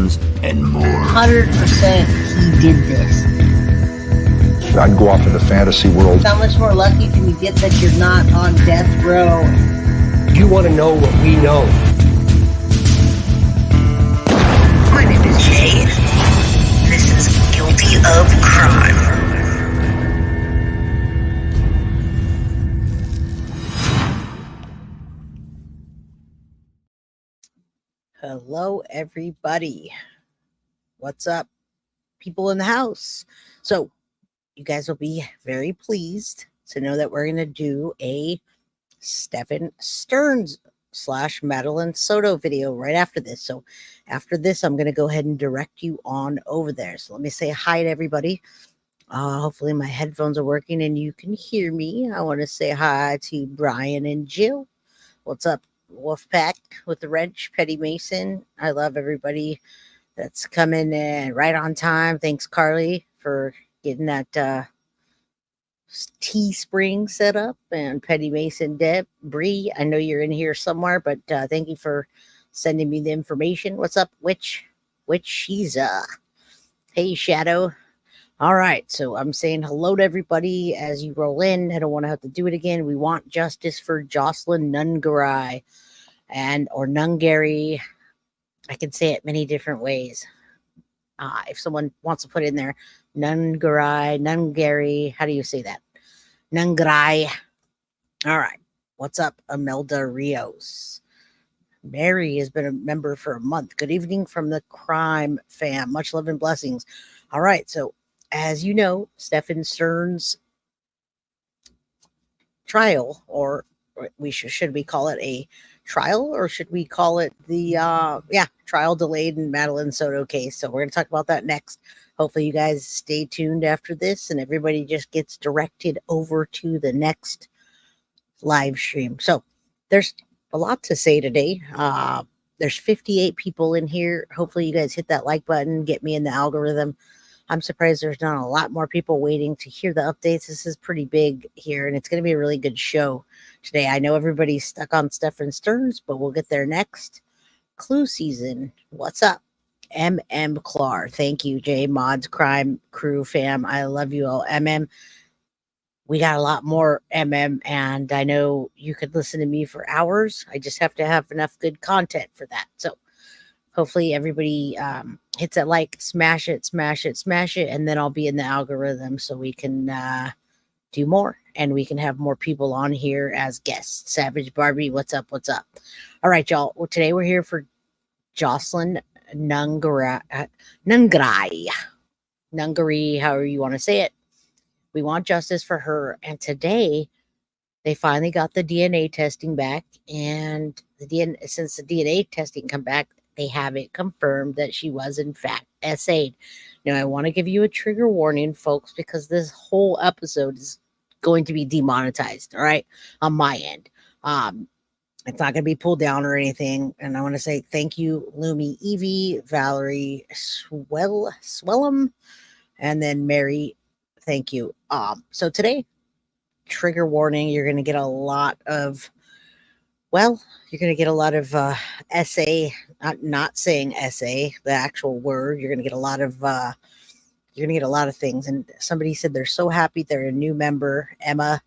guns, and more. 100% he did this. I'd go off into fantasy world. How much more lucky can you get that you're not on death row? You want to know what we know. My name is Jay. This is Guilty of Crime. Hello, everybody. What's up, people in the house? So, you guys will be very pleased to know that we're going to do a Stephen Stearns / Madeline Soto video right after this. So, after this, I'm going to go ahead and direct you on over there. So, let me say hi to everybody. Hopefully, my headphones are working and you can hear me. I want to say hi to Brian and Jill. What's up? Wolfpack with the wrench, Petty Mason. I love everybody that's coming in right on time. Thanks, Carly, for getting that Teespring set up. And Petty Mason, Deb, Bree, I know you're in here somewhere, but thank you for sending me the information. What's up, Witch? She's hey, Shadow. All right, so I'm saying hello to everybody as you roll in. I don't want to have to do it again. We want justice for Jocelyn Nungaray or Nungaray. I can say it many different ways. If someone wants to put in there, Nungaray, how do you say that? Nungaray. All right, what's up, Imelda Rios? Mary has been a member for a month. Good evening from the crime fam. Much love and blessings. All right, so as you know, Stephen Stearns trial, or should we call it a trial, or should we call it the trial delayed in Madeline Soto case? So we're going to talk about that next. Hopefully you guys stay tuned after this and everybody just gets directed over to the next live stream. So there's a lot to say today. There's 58 people in here. Hopefully you guys hit that like button, get me in the algorithm. I'm surprised there's not a lot more people waiting to hear the updates. This is pretty big here, and it's going to be a really good show today. I know everybody's stuck on Stephen Stearns, but we'll get there next. Clue season. What's up? MM Clar. Thank you, J Mods, Crime Crew fam. I love you all. MM. We got a lot more MM, and I know you could listen to me for hours. I just have to have enough good content for that. So hopefully everybody hits that like, smash it, and then I'll be in the algorithm so we can do more and we can have more people on here as guests. Savage Barbie, what's up? All right, y'all. Well, today we're here for Jocelyn Nungaray, however you want to say it. We want justice for her, and today they finally got the DNA testing back, and since the DNA testing come back, they have it confirmed that she was, in fact, SA'd. Now, I want to give you a trigger warning, folks, because this whole episode is going to be demonetized, all right, on my end. It's not going to be pulled down or anything. And I want to say thank you, Lumi Evie, Valerie Swellum, and then Mary. Thank you. So today, trigger warning, you're going to get a lot of essay, not saying essay, the actual word. You're going to get a lot of things. And somebody said they're so happy they're a new member. Emma,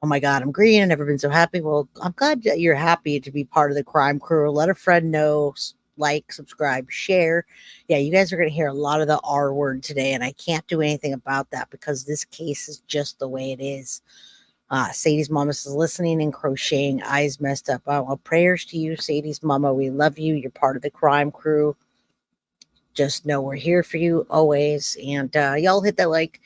oh my God, I'm green. I've never been so happy. Well, I'm glad that you're happy to be part of the crime crew. Let a friend know, like, subscribe, share. Yeah, you guys are going to hear a lot of the R word today, and I can't do anything about that because this case is just the way it is. Sadie's mama is listening and crocheting, eyes messed up. Well, prayers to you, Sadie's mama. We love you. You're part of the crime crew. Just know we're here for you always. And y'all hit that like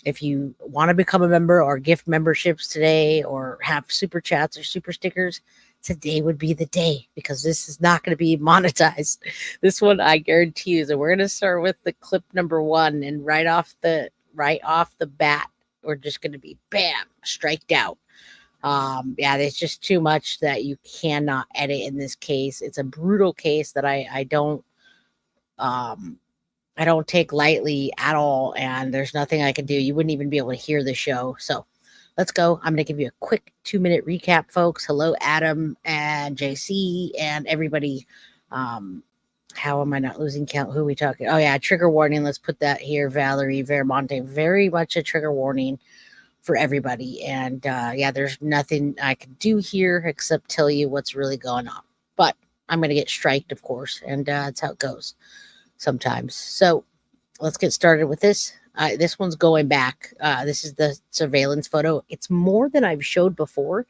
if you want to become a member or gift memberships today or have super chats or super stickers. Today would be the day because this is not going to be monetized. This one, I guarantee you. So we're going to start with the clip number 1, and right off the bat, we're just going to be bam, striked out. There's just too much that you cannot edit in this case. It's a brutal case that I don't take lightly at all, and there's nothing I can do. You wouldn't even be able to hear the show. So let's go. I'm going to give you a quick 2-minute recap, folks. Hello, Adam and JC and everybody How am I not losing count? Who are we talking? Oh yeah, trigger warning. Let's put that here. Valerie Veramonte, very much a trigger warning for everybody. And yeah, there's nothing I can do here except tell you what's really going on. But I'm going to get striked, of course, and that's how it goes sometimes. So let's get started with this. This one's going back. This is the surveillance photo. It's more than I've showed before.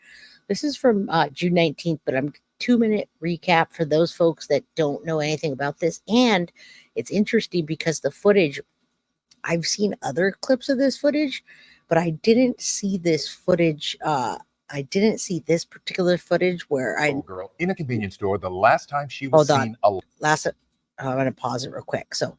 This is from June 19th, but I'm 2-minute recap for those folks that don't know anything about this. And it's interesting because the footage, I've seen other clips of this footage, but I didn't see this footage. I didn't see this particular footage where I girl in a convenience store the last time she hold was on. seen I'm going to pause it real quick. So,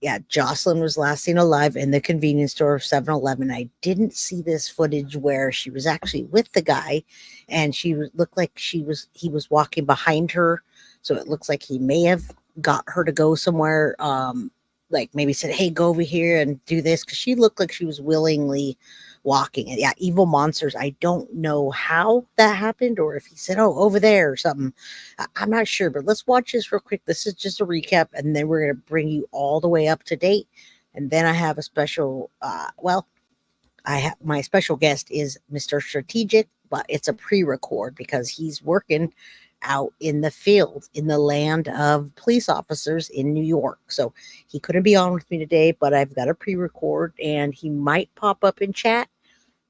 yeah, Jocelyn was last seen alive in the convenience store of 7-Eleven. I didn't see this footage where she was actually with the guy, and looked like he was walking behind her. So it looks like he may have got her to go somewhere. Like maybe said, "Hey, go over here and do this," because she looked like she was willingly walking. And yeah, evil monsters. I don't know how that happened, or if he said, "Oh, over there" or something. I'm not sure, but let's watch this real quick. This is just a recap, and then we're going to bring you all the way up to date. And then I have a special, my special guest is Mr. Strategic, but it's a pre-record because he's working out in the field, in the land of police officers in New York. So he couldn't be on with me today, but I've got a pre-record, and he might pop up in chat,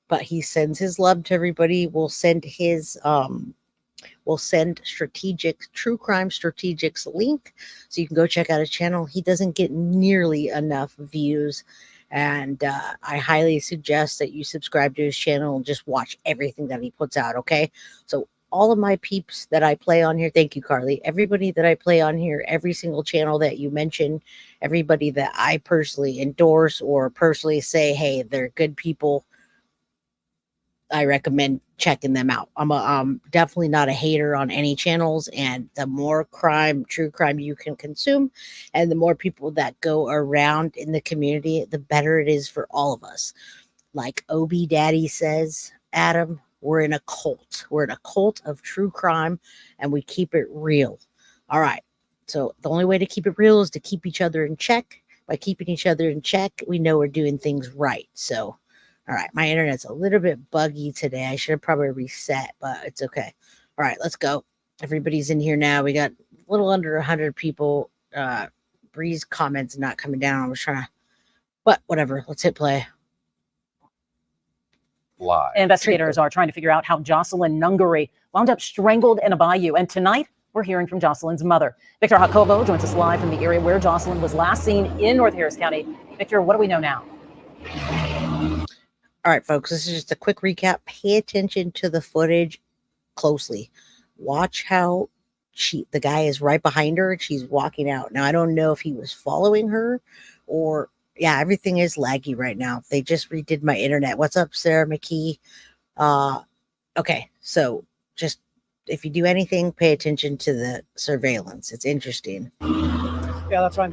but he sends his love to everybody. We'll send True Crime Strategic's link so you can go check out his channel. He doesn't get nearly enough views, and I highly suggest that you subscribe to his channel and just watch everything that he puts out, okay? So all of my peeps that I play on here, thank you, Carly. Everybody that I play on here, every single channel that you mention, everybody that I personally endorse or personally say, hey, they're good people, I recommend checking them out. I'm definitely not a hater on any channels, and the more true crime you can consume, and the more people that go around in the community, the better it is for all of us. Like Obi Daddy says, Adam, we're in a cult. We're in a cult of true crime, and we keep it real. All right. So the only way to keep it real is to keep each other in check. By keeping each other in check, we know we're doing things right. So, all right, my internet's a little bit buggy today. I should have probably reset, but it's okay. All right, let's go. Everybody's in here now. We got a little under 100 people. Bree's comments not coming down. I was trying to, but whatever. Let's hit play. live. Investigators are trying to figure out how Jocelyn Nungaray wound up strangled in a bayou. And tonight, we're hearing from Jocelyn's mother. Victor Jacobo joins us live from the area where Jocelyn was last seen in North Harris County. Victor, what do we know now? All right, folks, this is just a quick recap. Pay attention to the footage closely. Watch how the guy is right behind her and she's walking out. Now, I don't know if he was following her or, yeah, everything is laggy right now. They just redid my internet. What's up, Sarah McKee? Okay, so just if you do anything, pay attention to the surveillance. It's interesting. Yeah, that's right.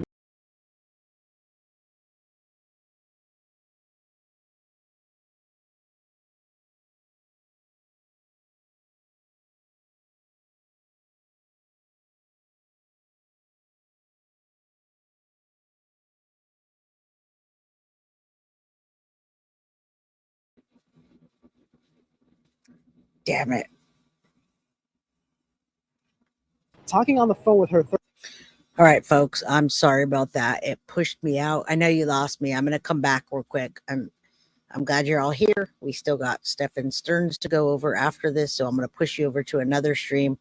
Damn it. Talking on the phone with her. All right, folks, I'm sorry about that. It pushed me out. I know you lost me. I'm going to come back real quick. I'm glad you're all here. We still got Stefan Stearns to go over after this, so I'm going to push you over to another stream.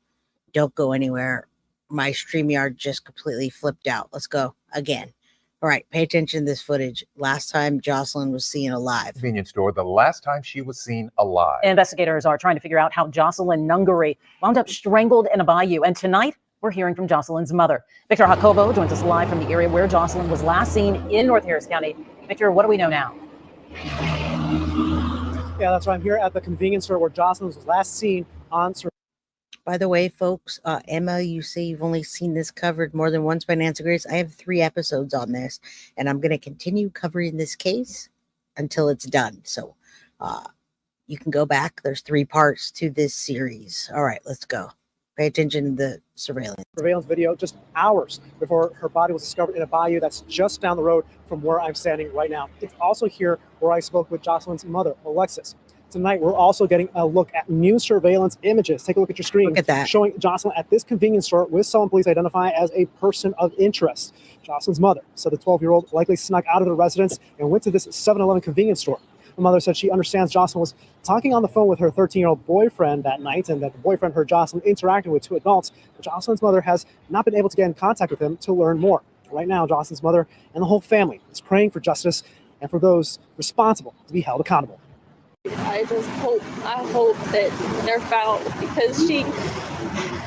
Don't go anywhere. My StreamYard just completely flipped out. Let's go again. All right, pay attention to this footage. Last time Jocelyn was seen alive. Convenience store the last time she was seen alive. Investigators are trying to figure out how Jocelyn Nungaray wound up strangled in a bayou. And tonight, we're hearing from Jocelyn's mother. Victor Jacobo joins us live from the area where Jocelyn was last seen in North Harris County. Victor, what do we know now? Yeah, that's right. I'm here at the convenience store where Jocelyn was last seen on. By the way, folks, Emma, you say you've only seen this covered more than once by Nancy Grace. I have 3 episodes on this, and I'm going to continue covering this case until it's done. So you can go back. There's 3 parts to this series. All right, let's go. Pay attention to the surveillance. Surveillance video just hours before her body was discovered in a bayou that's just down the road from where I'm standing right now. It's also here where I spoke with Jocelyn's mother, Alexis. Tonight, we're also getting a look at new surveillance images. Take a look at your screen. Look at that. Showing Jocelyn at this convenience store with someone police identify as a person of interest. Jocelyn's mother said the 12-year-old likely snuck out of the residence and went to this 7-Eleven convenience store. The mother said she understands Jocelyn was talking on the phone with her 13-year-old boyfriend that night and that the boyfriend heard Jocelyn interacting with 2 adults, but Jocelyn's mother has not been able to get in contact with him to learn more. Right now, Jocelyn's mother and the whole family is praying for justice and for those responsible to be held accountable. I hope that they're found because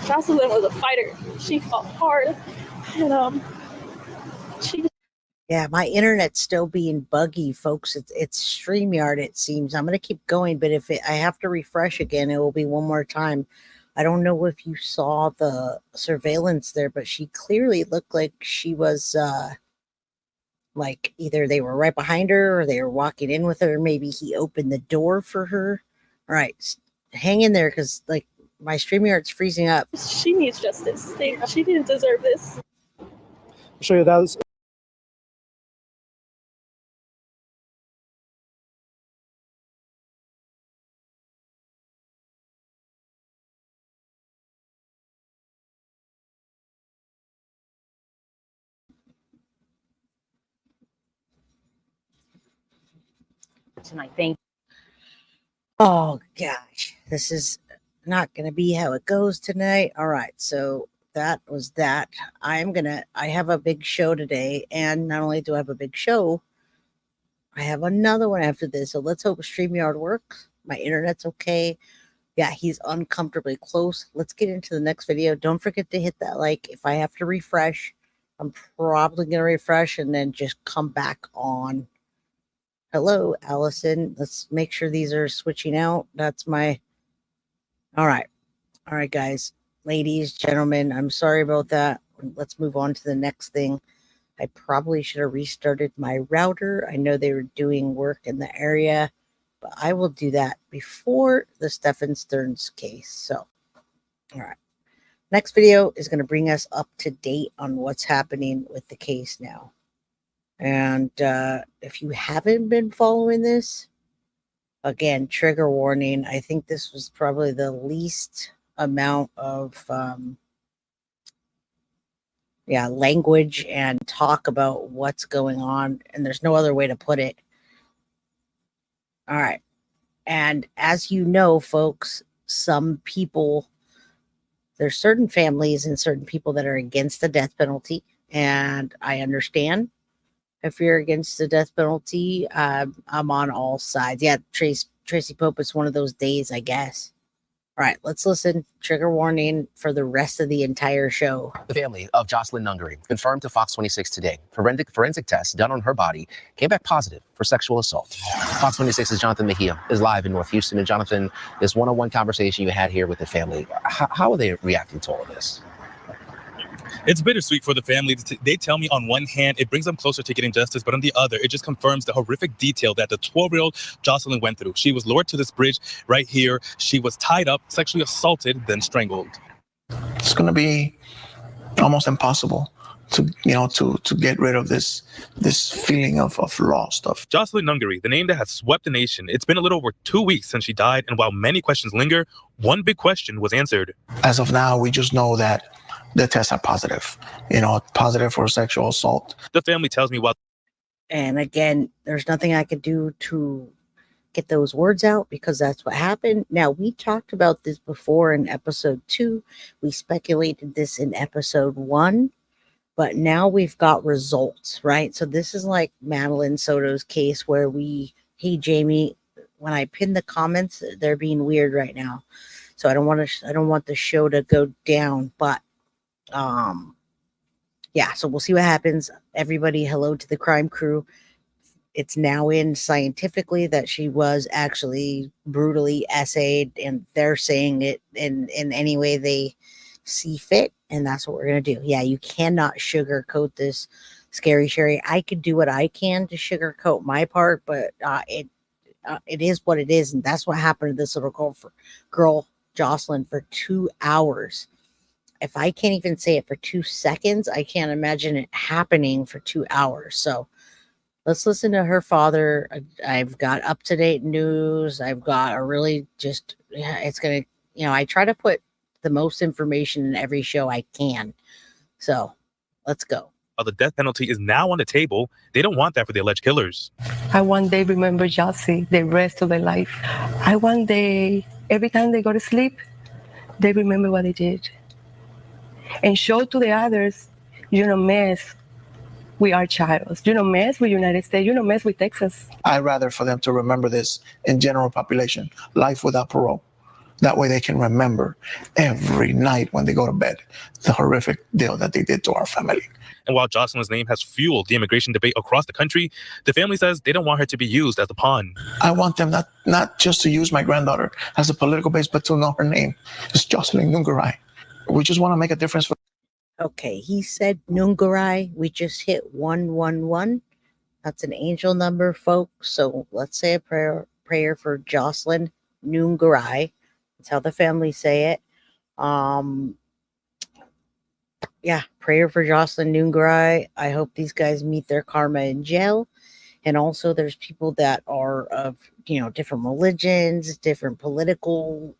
Jocelyn was a fighter. She fought hard, and Yeah, my internet's still being buggy, folks. It's StreamYard, it seems. I'm gonna keep going, but if I have to refresh again, it will be one more time. I don't know if you saw the surveillance there, but she clearly looked like she was like either they were right behind her or they were walking in with her. Maybe he opened the door for her. All right, hang in there because like my StreamYard's freezing up. she needs justice. She didn't deserve this. I'll show you those. Tonight. Thank Oh gosh, this is not going to be how it goes tonight. All right, so that was that. I have a big show today, and not only do I have a big show, I have another one after this. So let's hope StreamYard works. My internet's okay. Yeah, he's uncomfortably close. Let's get into the next video. Don't forget to hit that like. If I have to refresh, I'm probably going to refresh and then just come back on. Hello, Allison. Let's make sure these are switching out. That's my... All right, guys. Ladies, gentlemen, I'm sorry about that. Let's move on to the next thing. I probably should have restarted my router. I know they were doing work in the area, but I will do that before the Stephen Stearns case. So, all right. Next video is going to bring us up to date on what's happening with the case now. And if you haven't been following this, again, trigger warning. I think this was probably the least amount of language and talk about what's going on. And there's no other way to put it. All right. And as you know, folks, some people, there's certain families and certain people that are against the death penalty. And I understand. If you're against the death penalty, I'm on all sides. Yeah, Tracy Pope, it's one of those days, I guess. All right, let's listen. Trigger warning for the rest of the entire show. The family of Jocelyn Nungaray confirmed to Fox 26 today. Forensic tests done on her body came back positive for sexual assault. Fox 26's Jonathan Mejia is live in North Houston. And Jonathan, this one-on-one conversation you had here with the family, how are they reacting to all of this? It's bittersweet for the family. They tell me on one hand, it brings them closer to getting justice, but on the other, it just confirms the horrific detail that the 12-year-old Jocelyn went through. She was lured to this bridge right here. She was tied up, sexually assaulted, then strangled. It's going to be almost impossible to get rid of this feeling of loss stuff. Jocelyn Nungaray, the name that has swept the nation. It's been a little over 2 weeks since she died, and while many questions linger, one big question was answered. As of now, we just know that the tests are positive, positive for sexual assault. The family tells me while... And again, there's nothing I could do to get those words out because that's what happened. Now, we talked about this before in episode 2. We speculated this in episode 1. But now we've got results, right? So this is like Madeline Soto's case where hey, Jamie, when I pin the comments, they're being weird right now. So I don't want the show to go down, but so we'll see what happens. Everybody, hello to the crime crew. It's now in scientifically that she was actually brutally essayed, and they're saying it in any way they see fit, and that's what we're gonna do. Yeah, you cannot sugarcoat this, Scary Sherry. I could do what I can to sugarcoat my part, but it is what it is, and that's what happened to this little girl Jocelyn for 2 hours. if I can't even say it for 2 seconds, I can't imagine it happening for 2 hours. So let's listen to her father. I've got up-to-date news. I've got a really just, it's going to, I try to put the most information in every show I can. So let's go. While the death penalty is now on the table, they don't want that for the alleged killers. I want they remember Jocelyn the rest of their life. I want they, every time they go to sleep, they remember what they did. And show to the others, you don't mess with our child. You don't mess with United States. You don't mess with Texas. I'd rather for them to remember this in general population, life without parole. That way they can remember every night when they go to bed the horrific deal that they did to our family. And while Jocelyn's name has fueled the immigration debate across the country, the family says they don't want her to be used as a pawn. I want them not just to use my granddaughter as a political base, but to know her name. It's Jocelyn Nungaray. We just want to make a difference. Okay, he said Nungaray. We just hit 111. That's an angel number, folks. So let's say a prayer for Jocelyn Nungaray. That's how the family say it. Yeah, prayer for Jocelyn Nungaray. I hope these guys meet their karma in jail. And also there's people that are of, different religions, different political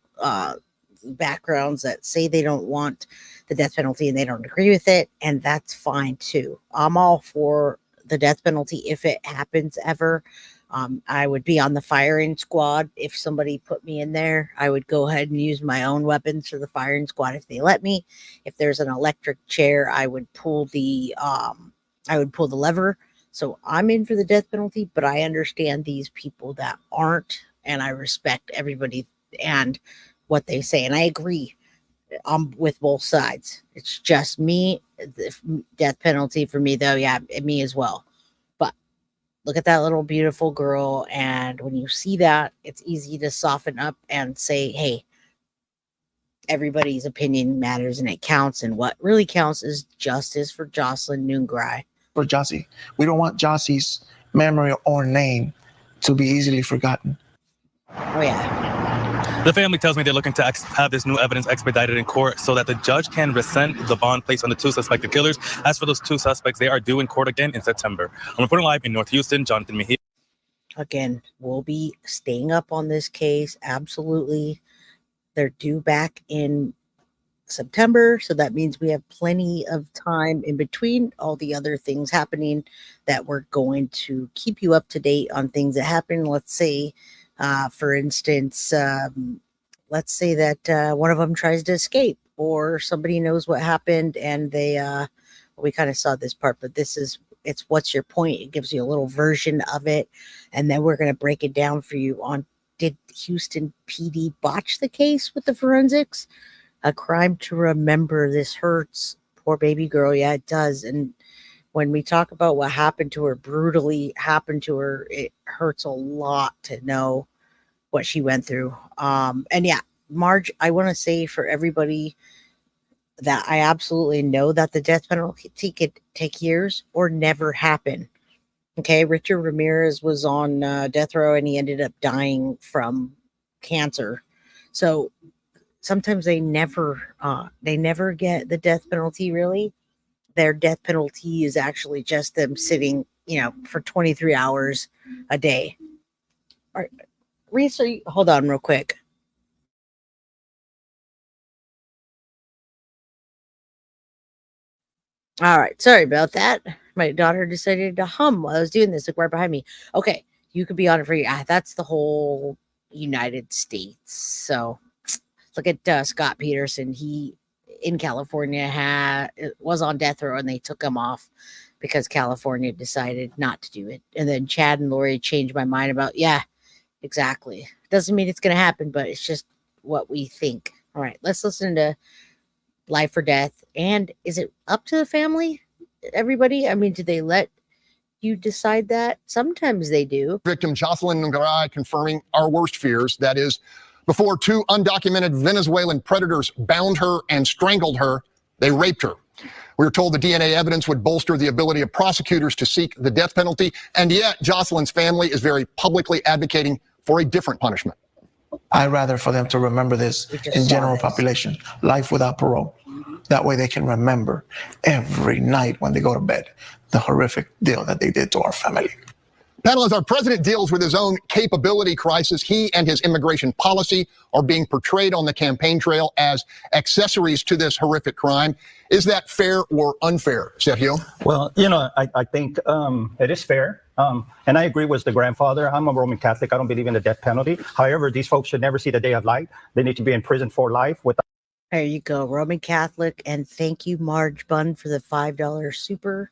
backgrounds that say they don't want the death penalty and they don't agree with it. And that's fine too. I'm all for the death penalty if it happens ever. I would be on the firing squad. If somebody put me in there, I would go ahead and use my own weapons for the firing squad if they let me. If there's an electric chair, I would pull the lever. So I'm in for the death penalty, but I understand these people that aren't, and I respect everybody and what they say. And I agree with both sides. It's just me. The death penalty for me, though, yeah, me as well. Look at that little beautiful girl. And when you see that, it's easy to soften up and say, hey, everybody's opinion matters and it counts. And what really counts is justice for Jocelyn Nungaray. For Jossie. We don't want Jossie's memory or name to be easily forgotten. Oh, yeah. The family tells me they're looking to have this new evidence expedited in court so that the judge can rescind the bond placed on the 2 suspected killers. As for those 2 suspects, they are due in court again in September. I'm reporting live in North Houston, Jonathan Mejia. Again, we'll be staying up on this case. Absolutely. They're due back in September. So that means we have plenty of time in between all the other things happening that we're going to keep you up to date on things that happen. Let's say, for instance, let's say that one of them tries to escape or somebody knows what happened and they, we kind of saw this part, but it's what's your point? It gives you a little version of it. And then we're going to break it down for you on, did Houston PD botch the case with the forensics? A crime to remember. This hurts. Poor baby girl. Yeah, it does. And when we talk about what happened to her, brutally happened to her, it hurts a lot to know what she went through. And yeah, Marge, I want to say for everybody that I absolutely know that the death penalty could take years or never happen. Okay, Richard Ramirez was on death row and he ended up dying from cancer. So sometimes they never get the death penalty, really. Their death penalty is actually just them sitting, for 23 hours a day. All right, Risa, hold on real quick. All right, sorry about that. My daughter decided to hum while I was doing this. Look right behind me. Okay, you could be on it for you. That's the whole United States. So look at Scott Peterson. He in California was on death row and they took him off because California decided not to do it. And then Chad and Lori changed my mind about, yeah, exactly. Doesn't mean it's going to happen, but it's just what we think. All right, let's listen to Life or Death. And is it up to the family, everybody? I mean, do they let you decide that? Sometimes they do. Victim Jocelyn Nungaray confirming our worst fears. That is, before 2 undocumented Venezuelan predators bound her and strangled her, they raped her. We were told the DNA evidence would bolster the ability of prosecutors to seek the death penalty, and yet Jocelyn's family is very publicly advocating for a different punishment. I'd rather for them to remember this in general population, life without parole. That way they can remember every night when they go to bed the horrific deal that they did to our family. Panel, as our president deals with his own capability crisis, he and his immigration policy are being portrayed on the campaign trail as accessories to this horrific crime. Is that fair or unfair, Sergio? Well, I think it is fair. And I agree with the grandfather. I'm a Roman Catholic. I don't believe in the death penalty. However, these folks should never see the day of light. They need to be in prison for life with. There you go, Roman Catholic. And thank you, Marge Bunn, for the $5 super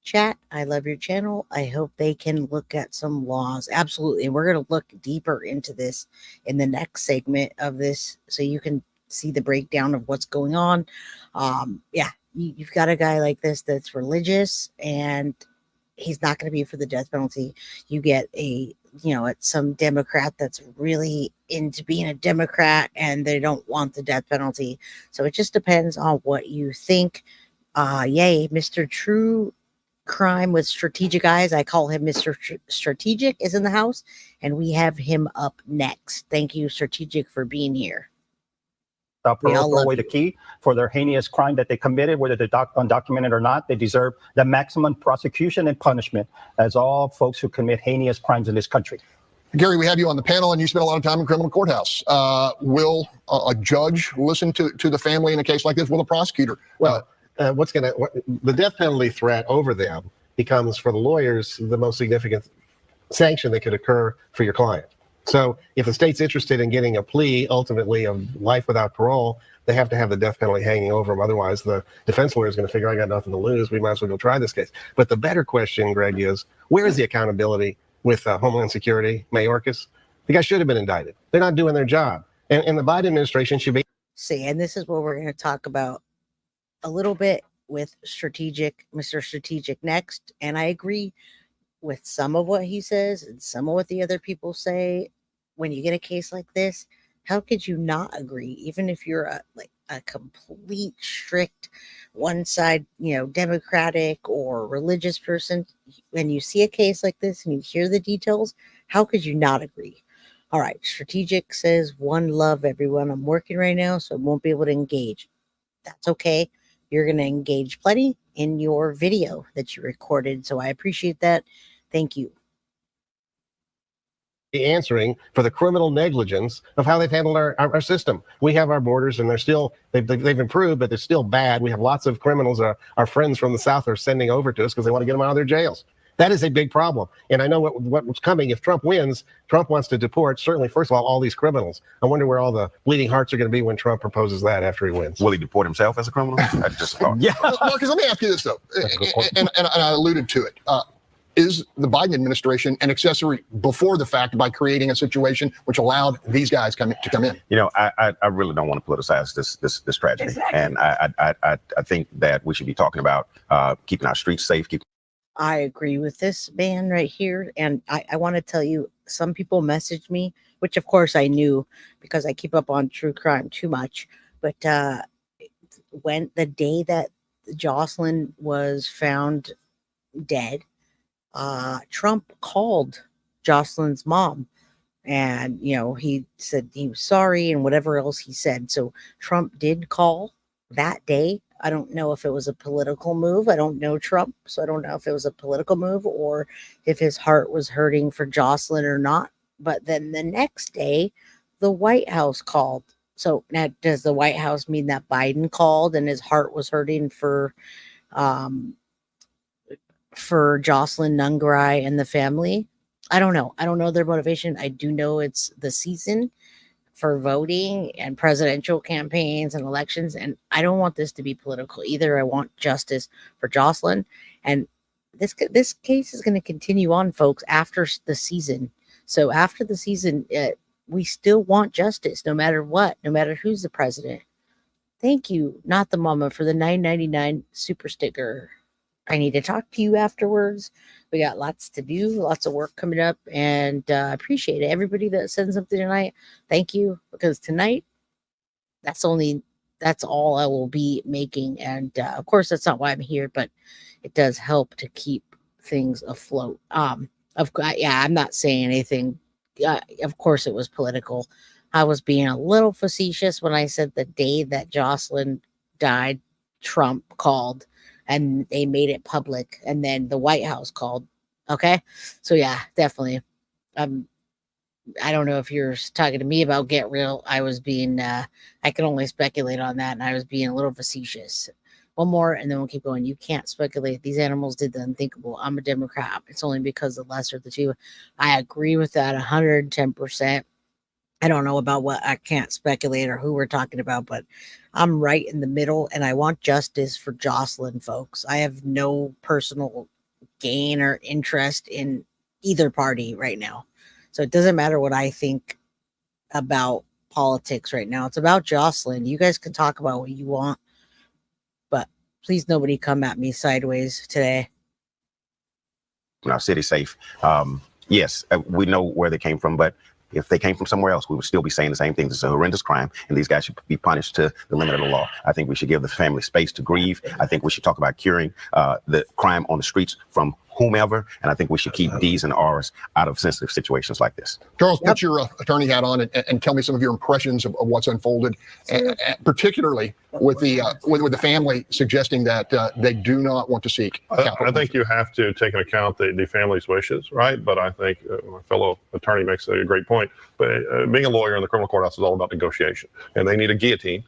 chat. I love your channel. I hope they can look at some laws. Absolutely. And we're going to look deeper into this in the next segment of this so you can see the breakdown of what's going on. You've got a guy like this that's religious, and he's not going to be for the death penalty. You get it's some Democrat that's really into being a Democrat and they don't want the death penalty. So it just depends on what you think. Yay, Mr. True Crime with Strategic Eyes, I call him Mr. Strategic, is in the house, and we have him up next. Thank you, Strategic, for being here. Throw away the key for their heinous crime that they committed, whether they're undocumented or not. They deserve the maximum prosecution and punishment as all folks who commit heinous crimes in this country. Gary, we have you on the panel, and you spent a lot of time in criminal courthouse. Will a judge listen to the family in a case like this? Will a prosecutor? The death penalty threat over them becomes, for the lawyers, the most significant sanction that could occur for your client. So if the state's interested in getting a plea, ultimately, of life without parole, they have to have the death penalty hanging over them. Otherwise, the defense lawyer is going to figure, I got nothing to lose. We might as well go try this case. But the better question, Greg, is where is the accountability with Homeland Security, Mayorkas? The guy should have been indicted. They're not doing their job. And the Biden administration should be. See, and this is what we're going to talk about a little bit with Mr. Strategic next. And I agree with some of what he says and some of what the other people say. When you get a case like this, how could you not agree? Even if you're a complete strict one side, Democratic or religious person, when you see a case like this and you hear the details, how could you not agree? All right. Strategic says, one love, everyone. I'm working right now, so I won't be able to engage. That's okay. You're going to engage plenty in your video that you recorded. So I appreciate that. Thank you. Answering for the criminal negligence of how they've handled our system. We have our borders, and they've improved, but they're still bad. We have lots of criminals our friends from the South are sending over to us because they want to get them out of their jails. That is a big problem. And I know what's coming. If Trump wins, Trump wants to deport, certainly, first of all these criminals. I wonder where all the bleeding hearts are going to be when Trump proposes that after he wins. Will he deport himself as a criminal? I just thought. Yeah. Marcus, let me ask you this, though, and I alluded to it. Is the Biden administration an accessory before the fact by creating a situation which allowed these guys to come in? I really don't want to politicize this tragedy. Exactly. And I think that we should be talking about keeping our streets safe. I agree with this man right here. And I want to tell you, some people messaged me, which of course I knew because I keep up on true crime too much. But when the day that Jocelyn was found dead, Trump called Jocelyn's mom, and he said he was sorry and whatever else he said. So Trump did call that day. I don't know if it was a political move. I don't know Trump, so I don't know if it was a political move or if his heart was hurting for Jocelyn or not. But then the next day, the White House called. So now, does the White House mean that Biden called and his heart was hurting for Jocelyn Nungaray and the family? I don't know. I don't know their motivation. I do know it's the season for voting and presidential campaigns and elections. And I don't want this to be political either. I want justice for Jocelyn. And this case is going to continue on, folks, after the season. So after the season, we still want justice, no matter what, no matter who's the president. Thank you, Not the Mama, for the $9.99 super sticker. I need to talk to you afterwards. We got lots to do, lots of work coming up, and I appreciate it. Everybody that sent something tonight, thank you, because tonight, that's all I will be making. And of course, that's not why I'm here, but it does help to keep things afloat. I'm not saying anything. Of course, it was political. I was being a little facetious when I said the day that Jocelyn died, Trump called and they made it public, and then the White House called. Okay. So yeah, definitely. I don't know if you're talking to me about Get Real. I was being, I can only speculate on that, and I was being a little facetious. One more, and then we'll keep going. You can't speculate. These animals did the unthinkable. I'm a Democrat. It's only because the lesser of the two. I agree with that 110%. I don't know about what I can't speculate or who we're talking about, but I'm right in the middle, and I want justice for Jocelyn, folks. I have no personal gain or interest in either party right now. So it doesn't matter what I think about politics right now. It's about Jocelyn. You guys can talk about what you want, but please nobody come at me sideways today. Our city safe. Yes, we know where they came from, but if they came from somewhere else, we would still be saying the same thing. This is a horrendous crime, and these guys should be punished to the limit of the law. I think we should give the family space to grieve. I think we should talk about curing the crime on the streets from whomever, and I think we should keep D's and R's out of sensitive situations like this. Charles, put your attorney hat on and tell me some of your impressions of what's unfolded, and particularly with the family suggesting that they do not want to seek. I think you have to take into account the family's wishes, right? But I think my fellow attorney makes a great point. But being a lawyer in the criminal courthouse is all about negotiation, and they need a guillotine,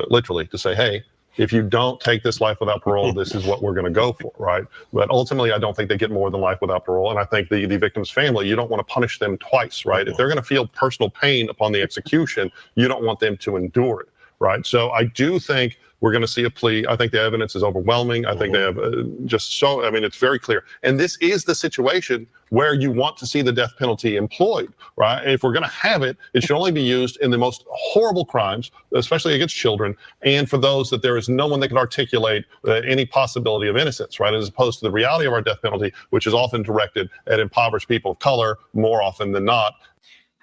literally, to say, hey, if you don't take this life without parole, this is what we're going to go for, right? But ultimately, I don't think they get more than life without parole. And I think the victim's family, you don't want to punish them twice, right? If they're going to feel personal pain upon the execution, you don't want them to endure it, right? So I do think we're going to see a plea. I think the evidence is overwhelming. I think they have it's very clear. And this is the situation where you want to see the death penalty employed, right? If we're going to have it, it should only be used in the most horrible crimes, especially against children, and for those that there is no one that can articulate any possibility of innocence, right? As opposed to the reality of our death penalty, which is often directed at impoverished people of color more often than not.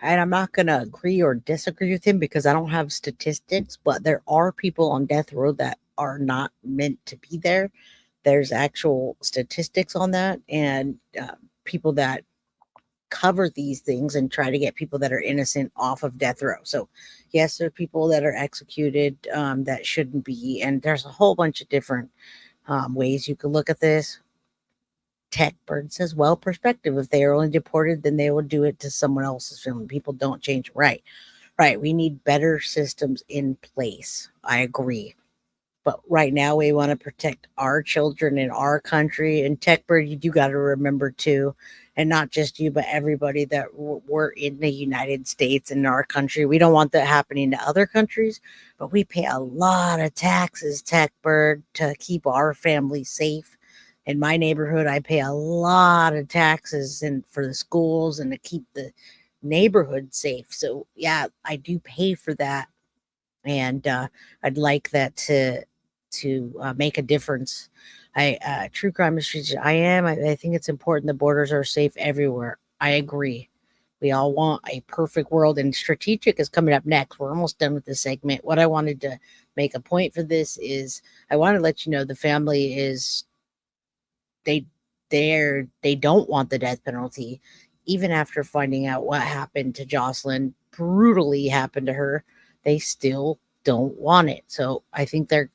And I'm not going to agree or disagree with him because I don't have statistics, but there are people on death row that are not meant to be there. There's actual statistics on that, and people that cover these things and try to get people that are innocent off of death row. So yes, there are people that are executed that shouldn't be, and there's a whole bunch of different ways you could look at this. Techbird says, well, perspective. If they are only deported, then they will do it to someone else's family. People don't change. Right. We need better systems in place. I agree. But right now we want to protect our children in our country. And Techbird, you do got to remember too, and not just you, but everybody that we're in the United States and our country. We don't want that happening to other countries, but we pay a lot of taxes, Techbird, to keep our family safe. In my neighborhood, I pay a lot of taxes and for the schools and to keep the neighborhood safe. So yeah, I do pay for that, and I'd like that to make a difference. True crime is strategic. I think it's important the borders are safe everywhere. I agree. We all want a perfect world, and strategic is coming up next. We're almost done with this segment. What I wanted to make a point for this is I want to let you know the family is. They don't want the death penalty, even after finding out what happened to Jocelyn, brutally happened to her. They still don't want it. So I think they're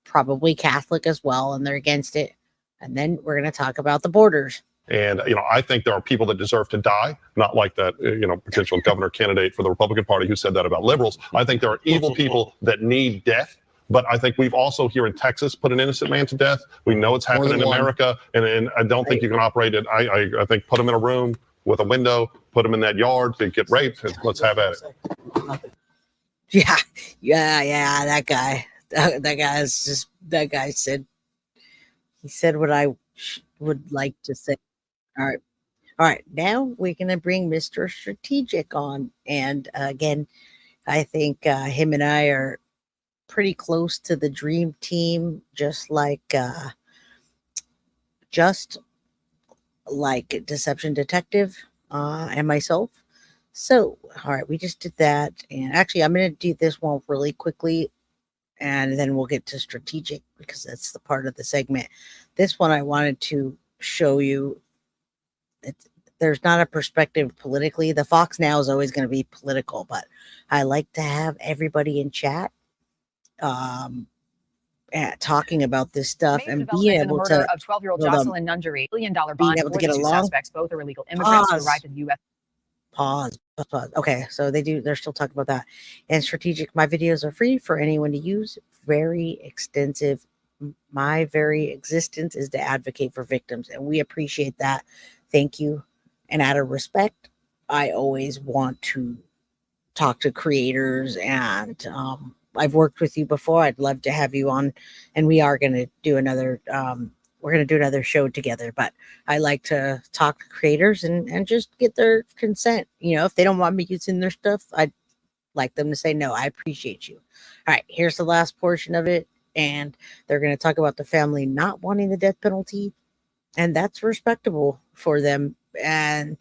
probably Catholic as well, and they're against it. And then we're going to talk about the borders. And, I think there are people that deserve to die, not like that, potential governor candidate for the Republican Party who said that about liberals. I think there are evil people that need death. But I think we've also here in Texas put an innocent man to death. We know it's happened in America, and I don't think you can operate it. I think put him in a room with a window, put him in that yard, they get raped, and let's have at it. Yeah. That guy said what I would like to say. All right. Now we're gonna bring Mr. Strategic on, and again, I think him and I are pretty close to the dream team, just like Deception Detective and myself. So, all right, we just did that, and actually, I'm going to do this one really quickly, and then we'll get to strategic because that's the part of the segment. This one I wanted to show you. There's not a perspective politically. The Fox Now is always going to be political, but I like to have everybody in chat talking about this stuff Major and being developments in the able murder to of 12-year-old hold on, Jocelyn Nungaray, $1 million being bond able to for get the two along. suspects. Both are illegal immigrants who arrived in the U.S. Pause. Okay, so they're still talking about that. And strategic, my videos are free for anyone to use. Very extensive. My very existence is to advocate for victims, and we appreciate that. Thank you. And out of respect, I always want to talk to creators, and I've worked with you before. I'd love to have you on, and we are going to do another we're going to do another show together, but I like to talk to creators and just get their consent. You know, if they don't want me using their stuff, I'd like them to say no. I appreciate you. All right, here's the last portion of it, and they're going to talk about the family not wanting the death penalty, and that's respectable for them. And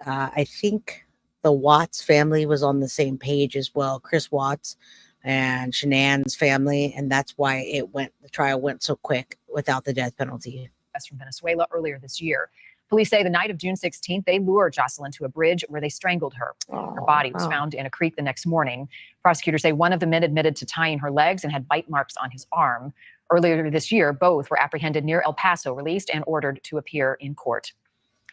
I think the Watts family was on the same page as well, Chris Watts and Shanann's family, and that's why the trial went so quick without the death penalty. From Venezuela earlier this year. Police say the night of June 16th, they lured Jocelyn to a bridge where they strangled her. Her body was found in a creek the next morning. Prosecutors say one of the men admitted to tying her legs and had bite marks on his arm. Earlier this year, both were apprehended near El Paso, released and ordered to appear in court.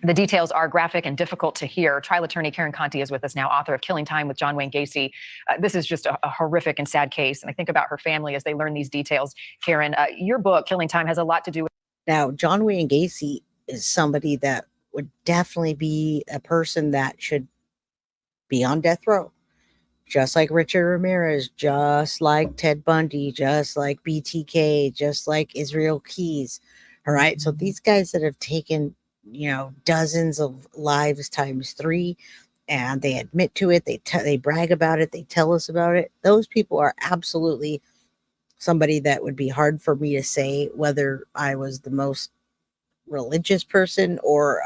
The details are graphic and difficult to hear. Trial attorney Karen Conti is with us now, author of Killing Time with John Wayne Gacy. This is just a horrific and sad case. And I think about her family as they learn these details. Karen, your book, Killing Time, has a lot to do with. Now, John Wayne Gacy is somebody that would definitely be a person that should be on death row. Just like Richard Ramirez, just like Ted Bundy, just like BTK, just like Israel Keys. All right. So these guys that have taken, dozens of lives times 3, and they admit to it. They brag about it. They tell us about it. Those people are absolutely somebody that would be hard for me to say whether I was the most religious person or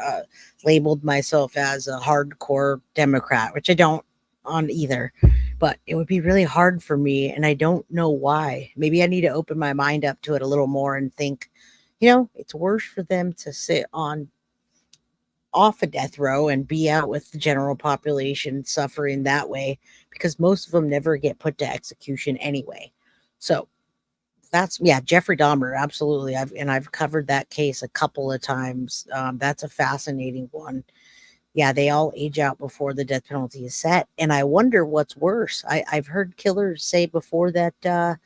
labeled myself as a hardcore Democrat, which I don't on either. But it would be really hard for me, and I don't know why. Maybe I need to open my mind up to it a little more and think, it's worse for them to sit off a death row and be out with the general population suffering that way, because most of them never get put to execution anyway. So that's, Jeffrey Dahmer, absolutely. I've covered that case a couple of times. That's a fascinating one. Yeah, they all age out before the death penalty is set, and I wonder what's worse. I've heard killers say before that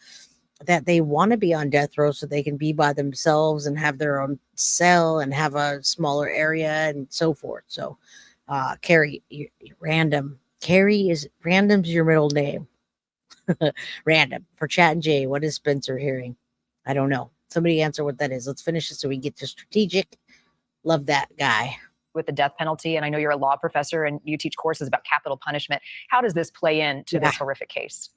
that they want to be on death row so they can be by themselves and have their own cell and have a smaller area and so forth. So, Carrie, random. Random's your middle name. Random. For Chat and Jay, what is Spencer hearing? I don't know. Somebody answer what that is. Let's finish it so we get to strategic. Love that guy. With the death penalty, and I know you're a law professor and you teach courses about capital punishment. How does this play into this horrific case?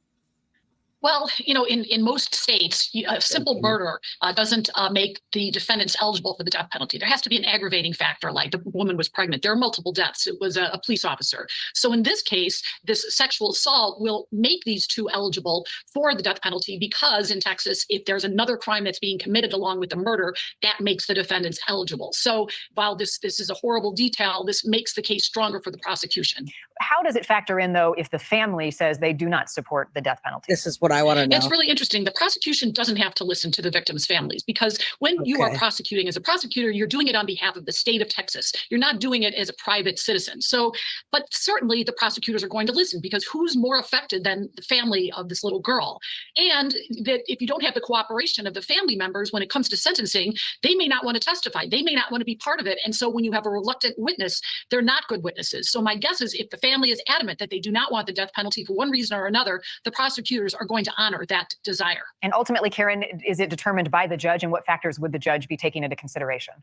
Well, in most states, a simple murder doesn't make the defendants eligible for the death penalty. There has to be an aggravating factor, like the woman was pregnant. There are multiple deaths. It was a police officer. So in this case, this sexual assault will make these two eligible for the death penalty, because in Texas, if there's another crime that's being committed along with the murder, that makes the defendants eligible. So while this is a horrible detail, this makes the case stronger for the prosecution. How does it factor in, though, if the family says they do not support the death penalty? This is what I want to know. It's really interesting. The prosecution doesn't have to listen to the victims' families, because when you are prosecuting as a prosecutor, you're doing it on behalf of the state of Texas. You're not doing it as a private citizen. So, but certainly the prosecutors are going to listen, because who's more affected than the family of this little girl? And that if you don't have the cooperation of the family members when it comes to sentencing, they may not want to testify. They may not want to be part of it. And so when you have a reluctant witness, they're not good witnesses. So my guess is if the family is adamant that they do not want the death penalty for one reason or another, the prosecutors are going to honor that desire. And ultimately, Karen, is it determined by the judge, and what factors would the judge be taking into consideration?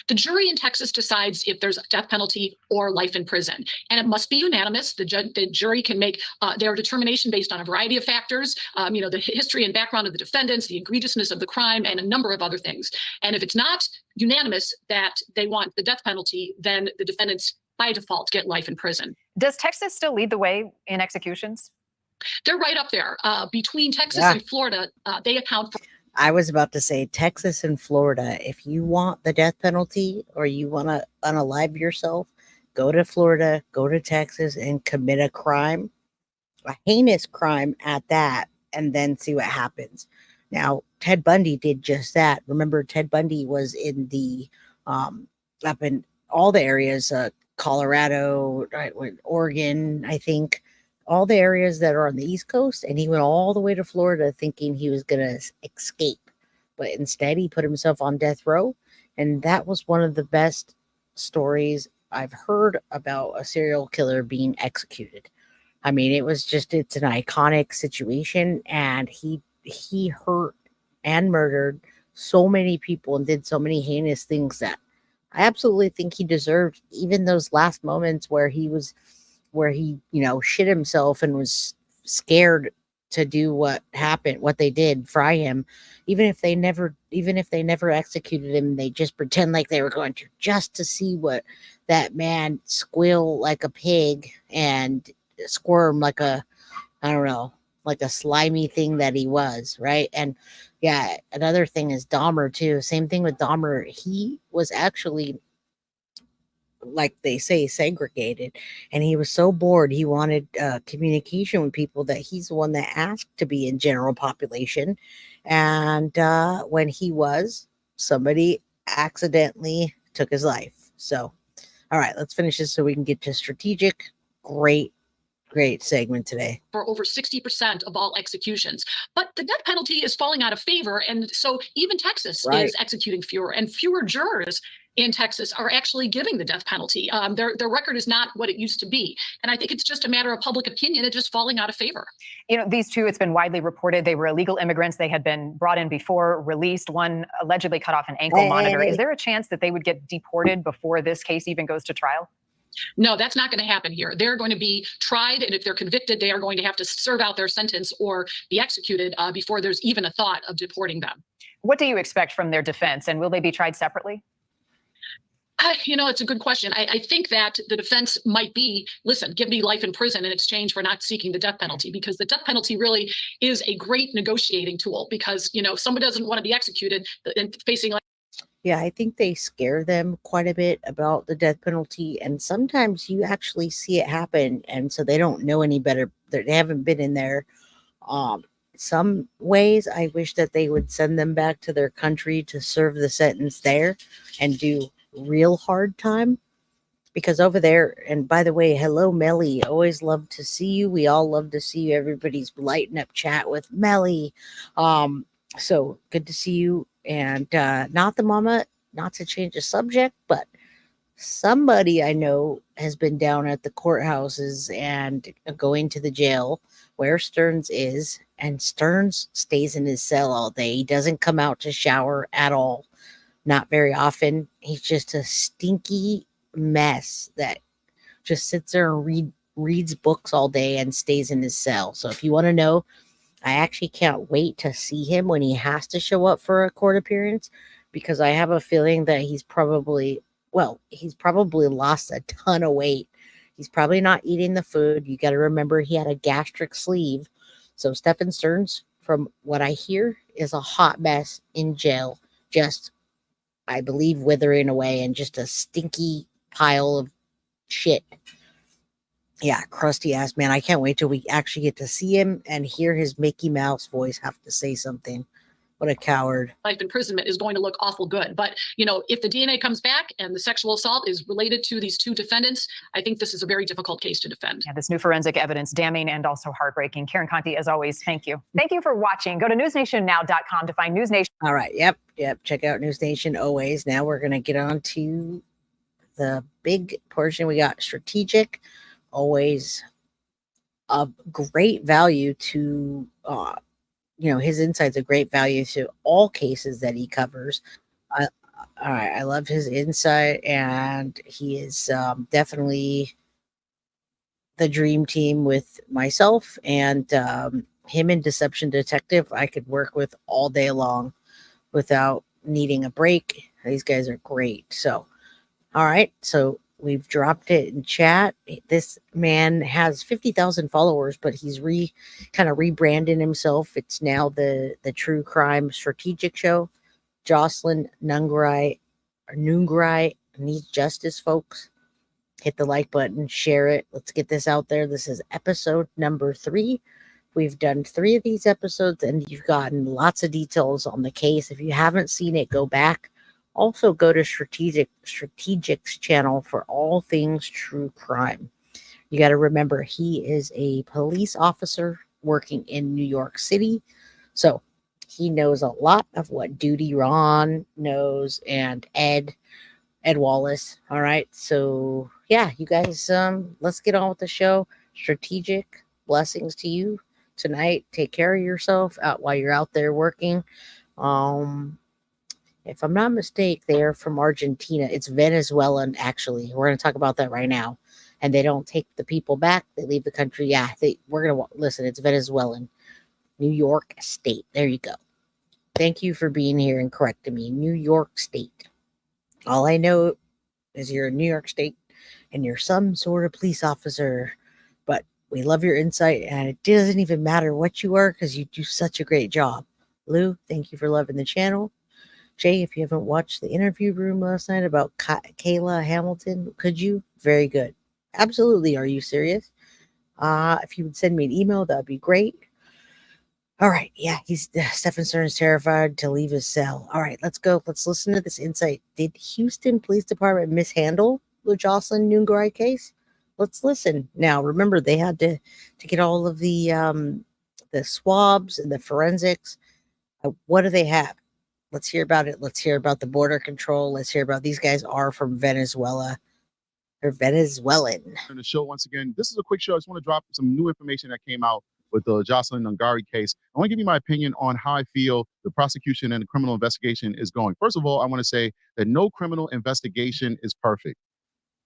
The jury in Texas decides if there's a death penalty or life in prison, and it must be unanimous. The jury can make their determination based on a variety of factors, the history and background of the defendants, the egregiousness of the crime, and a number of other things. And if it's not unanimous that they want the death penalty, then the defendants by default get life in prison. Does Texas still lead the way in executions? They're right up there. Between Texas and Florida, they account for. I was about to say Texas and Florida. If you want the death penalty or you want to unalive yourself, go to Florida, go to Texas, and commit a crime, a heinous crime at that, and then see what happens. Now, Ted Bundy did just that. Remember, Ted Bundy was in the up in all the areas, Colorado, right, Oregon, I think, all the areas that are on the East Coast, and he went all the way to Florida thinking he was going to escape. But instead, he put himself on death row, and that was one of the best stories I've heard about a serial killer being executed. I mean, it's an iconic situation, and he hurt and murdered so many people and did so many heinous things that I absolutely think he deserved even those last moments where he, shit himself and was scared to do what happened, what they did, fry him. Even if they never executed him, they just pretend like they were going to, just to see what that man squeal like a pig and squirm like a, I don't know, like a slimy thing that he was, right? And yeah, another thing is Dahmer too. Same thing with Dahmer. He was actually, like they say, segregated, and he was so bored he wanted communication with people that he's the one that asked to be in general population. And when he was, somebody accidentally took his life. So all right, let's finish this so we can get to strategic. Great segment today. For over 60% of all executions. But the death penalty is falling out of favor. And so even Texas is executing fewer, and fewer jurors in Texas are actually giving the death penalty. Their record is not what it used to be. And I think it's just a matter of public opinion. It's just falling out of favor. You know, these two, it's been widely reported, they were illegal immigrants. They had been brought in before, released. One allegedly cut off an ankle monitor. Is there a chance that they would get deported before this case even goes to trial? No, that's not going to happen here. They're going to be tried, and if they're convicted, they are going to have to serve out their sentence or be executed before there's even a thought of deporting them. What do you expect from their defense, and will they be tried separately? It's a good question. I think that the defense might be, listen, give me life in prison in exchange for not seeking the death penalty, because the death penalty really is a great negotiating tool, because, if someone doesn't want to be executed and facing like, yeah, I think they scare them quite a bit about the death penalty, and sometimes you actually see it happen, and so they don't know any better. They haven't been in there. Some ways, I wish that they would send them back to their country to serve the sentence there and do real hard time, because over there, and by the way, hello Melly, always love to see you. We all love to see you. Everybody's lighting up chat with Melly. So good to see you. And not the mama, not to change the subject, but somebody I know has been down at the courthouses and going to the jail where Stearns is, and Stearns stays in his cell all day. He doesn't come out to shower at all, not very often. He's just a stinky mess that just sits there and reads books all day and stays in his cell. So if you want to know, I actually can't wait to see him when he has to show up for a court appearance, because I have a feeling that he's probably lost a ton of weight. He's probably not eating the food. You got to remember he had a gastric sleeve. So Stephen Stearns, from what I hear, is a hot mess in jail, just, I believe, withering away and just a stinky pile of shit. Yeah, crusty ass man. I can't wait till we actually get to see him and hear his Mickey Mouse voice have to say something. What a coward. life imprisonment is going to look awful good. But, if the DNA comes back and the sexual assault is related to these two defendants, I think this is a very difficult case to defend. Yeah, this new forensic evidence, damning and also heartbreaking. Karen Conti, as always, thank you. Thank you for watching. Go to newsnationnow.com to find News Nation. All right. Yep. Check out News Nation always. Now we're going to get on to the big portion. We got strategic, always of great value to, his insights of great value to all cases that he covers. All right. I love his insight, and he is definitely the dream team with myself, and him and Deception Detective I could work with all day long without needing a break. These guys are great. So, all right. So we've dropped it in chat. This man has 50,000 followers, but he's kind of rebranding himself. It's now the True Crime Strategic Show. Jocelyn Nungaray needs justice, folks. Hit the like button, share it. Let's get this out there. This is episode number 3. We've done 3 of these episodes, and you've gotten lots of details on the case. If you haven't seen it, go back. Also, go to Strategic's channel for all things true crime. You got to remember, he is a police officer working in New York City. So he knows a lot of what Duty Ron knows and Ed Wallace. All right. So yeah, you guys, let's get on with the show. Strategic, blessings to you tonight. Take care of yourself out while you're out there working. If I'm not mistaken, they're from Argentina. It's Venezuelan, actually. We're going to talk about that right now. And they don't take the people back. They leave the country. Yeah, we're going to listen. It's Venezuelan. New York State. There you go. Thank you for being here and correcting me. New York State. All I know is you're in New York State and you're some sort of police officer. But we love your insight, and it doesn't even matter what you are because you do such a great job. Lou, thank you for loving the channel. Jay, if you haven't watched the interview room last night about Kayla Hamilton, could you? Very good. Absolutely. Are you serious? If you would send me an email, that would be great. All right. Yeah, Stephen Stern's terrified to leave his cell. All right, let's go. Let's listen to this insight. Did Houston Police Department mishandle the Jocelyn Nungaray case? Let's listen. Now, remember, they had to get all of the swabs and the forensics. What do they have? Let's hear about it. Let's hear about the border control. Let's hear about these guys are from Venezuela. They're Venezuelan. On the show once again, this is a quick show. I just want to drop some new information that came out with the Jocelyn Nungaray case. I want to give you my opinion on how I feel the prosecution and the criminal investigation is going. First of all, I want to say that no criminal investigation is perfect.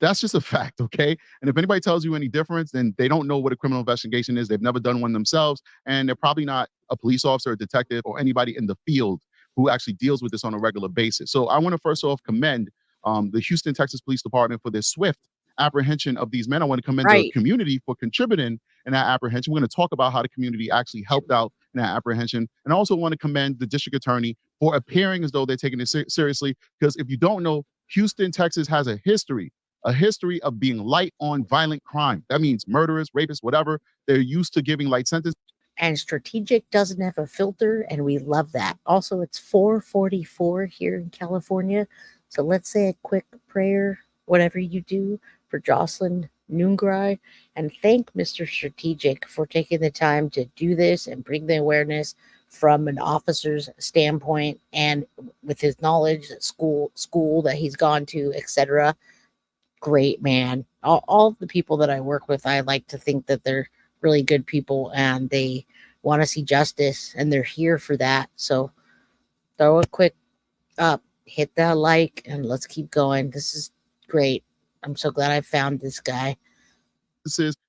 That's just a fact, okay? And if anybody tells you any difference, then they don't know what a criminal investigation is. They've never done one themselves, and they're probably not a police officer, a detective, or anybody in the field who actually deals with this on a regular basis. So I want to first off commend the Houston, Texas Police Department for their swift apprehension of these men. I want to commend the community for contributing in that apprehension. We're going to talk about how the community actually helped out in that apprehension. And I also want to commend the district attorney for appearing as though they're taking it seriously. Because if you don't know, Houston, Texas has a history of being light on violent crime. That means murderers, rapists, whatever. They're used to giving light sentences. And Strategic doesn't have a filter, and we love that. Also, it's 4:44 here in California. So let's say a quick prayer, whatever you do, for Jocelyn Nungaray, and thank Mr. Strategic for taking the time to do this and bring the awareness from an officer's standpoint and with his knowledge at school that he's gone to, etc. Great man. All the people that I work with, I like to think that they're really good people and they want to see justice and they're here for that. So throw a quick up, hit that like, and let's keep going. This is great. I'm so glad I found this guy.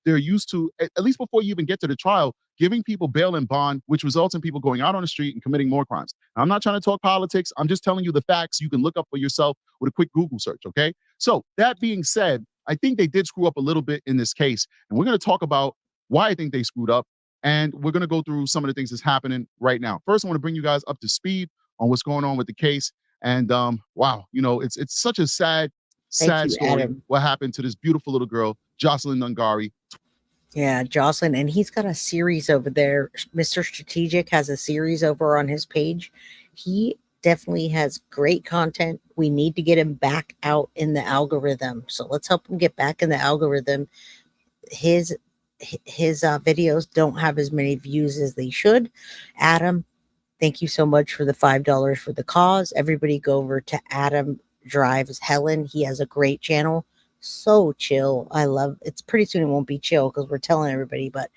They're used to, at least before you even get to the trial, giving people bail and bond, which results in people going out on the street and committing more crimes. Now, I'm not trying to talk politics. I'm just telling you the facts you can look up for yourself with a quick Google search, okay? So that being said, I think they did screw up a little bit in this case. And we're going to talk about why I think they screwed up. And we're going to go through some of the things that's happening right now. First, I want to bring you guys up to speed on what's going on with the case. And wow, you know, it's such a sad story. Adam. What happened to this beautiful little girl, Jocelyn Nungaray. Yeah, Jocelyn, and he's got a series over there. Mr. Strategic has a series over on his page. He definitely has great content. We need to get him back out in the algorithm. So let's help him get back in the algorithm. His videos don't have as many views as they should. Adam, thank you so much for the $5 for the cause. Everybody go over to Adam Drives Helen. He has a great channel. So chill. I love it's pretty soon it won't be chill because we're telling everybody, but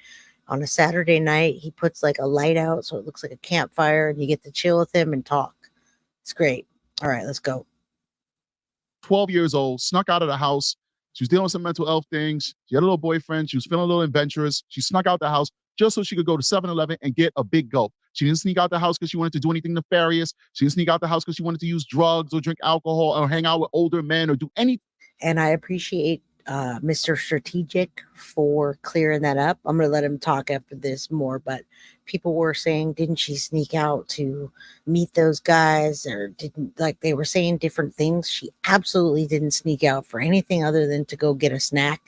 on a Saturday night he puts like a light out so it looks like a campfire and you get to chill with him and talk. It's great. All right, let's go. 12 years old, snuck out of the house. She was dealing with some mental health things. She had a little boyfriend. She was feeling a little adventurous. She snuck out the house just so she could go to 7-Eleven and get a big gulp. She didn't sneak out the house because she wanted to do anything nefarious. She didn't sneak out the house because she wanted to use drugs or drink alcohol or hang out with older men or do anything. And I appreciate Mr. Strategic for clearing that up. I'm going to let him talk after this more, but people were saying, didn't she sneak out to meet those guys or didn't, like they were saying different things. She absolutely didn't sneak out for anything other than to go get a snack.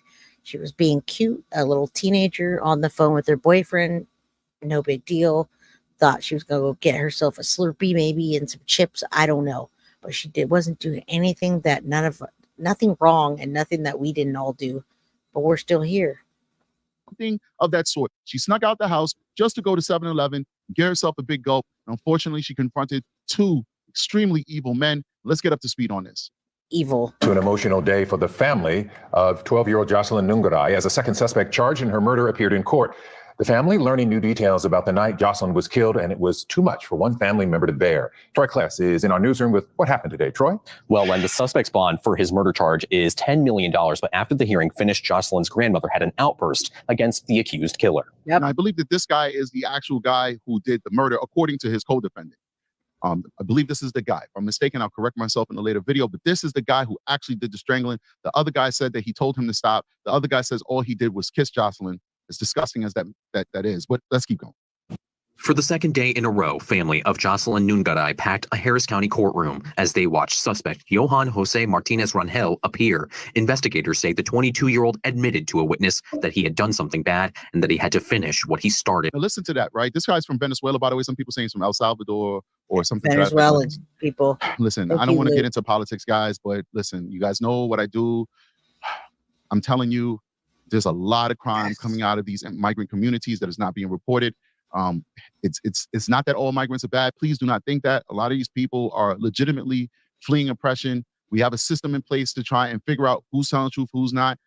She was being cute, a little teenager on the phone with her boyfriend. No big deal. Thought she was going to go get herself a Slurpee maybe and some chips. I don't know. But wasn't doing anything that nothing wrong and nothing that we didn't all do. But we're still here. Thing of that sort. She snuck out the house just to go to 7-Eleven, get herself a big gulp. Unfortunately, she confronted two extremely evil men. Let's get up to speed on this. Evil. To an emotional day for the family of 12-year-old Jocelyn Nungaray as a second suspect charged in her murder appeared in court. The family learning new details about the night Jocelyn was killed, and it was too much for one family member to bear. Troy Kless is in our newsroom with what happened today. Troy? Well, when the suspect's bond for his murder charge is $10 million, but after the hearing finished, Jocelyn's grandmother had an outburst against the accused killer. Yep. And I believe that this guy is the actual guy who did the murder, according to his co-defendant. I believe this is the guy. If I'm mistaken, I'll correct myself in a later video, but this is the guy who actually did the strangling. The other guy said that he told him to stop. The other guy says all he did was kiss Jocelyn. As disgusting as that is, but let's keep going. For the second day in a row, family of Jocelyn Nungaray packed a Harris County courtroom as they watched suspect Johan Jose Martinez-Rangel appear. Investigators say the 22-year-old admitted to a witness that he had done something bad and that he had to finish what he started. Now listen to that, right? This guy's from Venezuela, by the way. Some people saying he's from El Salvador or something. Venezuelan people. Listen, I don't want to get into politics, guys, but listen, you guys know what I do. I'm telling you, there's a lot of crime coming out of these migrant communities that is not being reported. It's not that all migrants are bad. Please do not think that. A lot of these people are legitimately fleeing oppression. We have a system in place to try and figure out who's telling the truth, who's not.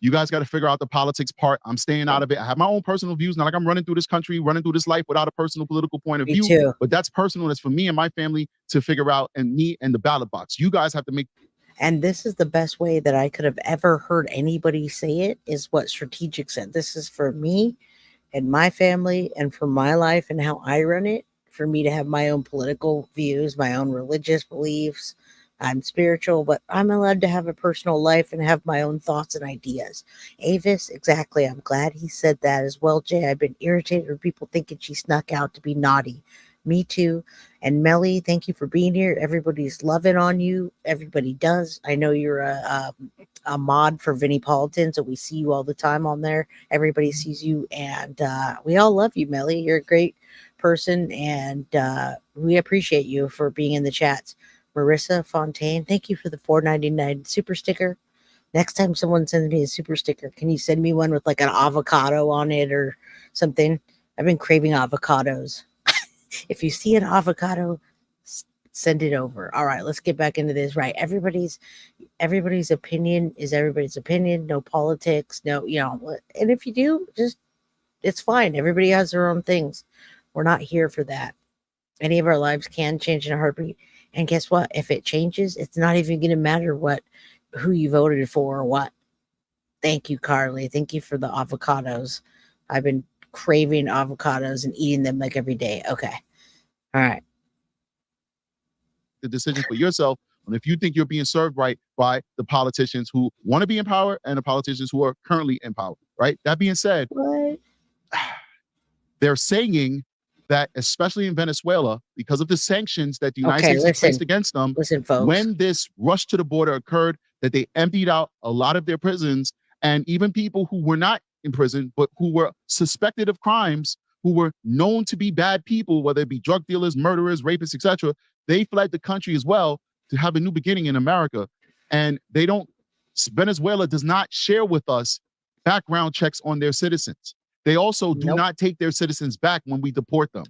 You guys got to figure out the politics part. I'm staying out of it. I have my own personal views. Not like I'm running through this country, running through this life without a personal political point of view. Too. But that's personal. That's for me and my family to figure out, and me and the ballot box. You guys have to make. And this is the best way that I could have ever heard anybody say it, is what Strategic said. This is for me and my family and for my life and how I run it, for me to have my own political views, my own religious beliefs. I'm spiritual, but I'm allowed to have a personal life and have my own thoughts and ideas. Avis, exactly. I'm glad he said that as well, Jay. I've been irritated with people thinking she snuck out to be naughty. Me too. And Melly, thank you for being here. Everybody's loving on you. Everybody does. I know you're a mod for Vinnie Politan, so we see you all the time on there. Everybody sees you, and we all love you, Melly. You're a great person, and we appreciate you for being in the chats. Marissa Fontaine, thank you for the $4.99 super sticker. Next time someone sends me a super sticker, can you send me one with like an avocado on it or something? I've been craving avocados. If you see an avocado, send it over. All right, let's get back into this. Right. Everybody's opinion is everybody's opinion. No politics, no, and if you do, just, it's fine. Everybody has their own things. We're not here for that. Any of our lives can change in a heartbeat. And guess what? If it changes, it's not even going to matter who you voted for or what. Thank you, Carly. Thank you for the avocados. I've been craving avocados and eating them like every day. Okay. All right. The decision for yourself on if you think you're being served right by the politicians who want to be in power and the politicians who are currently in power, right? That being said, they're saying that, especially in Venezuela, because of the sanctions that the United States has placed against them, folks. When this rush to the border occurred, that they emptied out a lot of their prisons, and even people who were not in prison, but who were suspected of crimes, who were known to be bad people, whether it be drug dealers, murderers, rapists, etc., they fled the country as well to have a new beginning in America. And Venezuela does not share with us background checks on their citizens. They also do not take their citizens back when we deport them.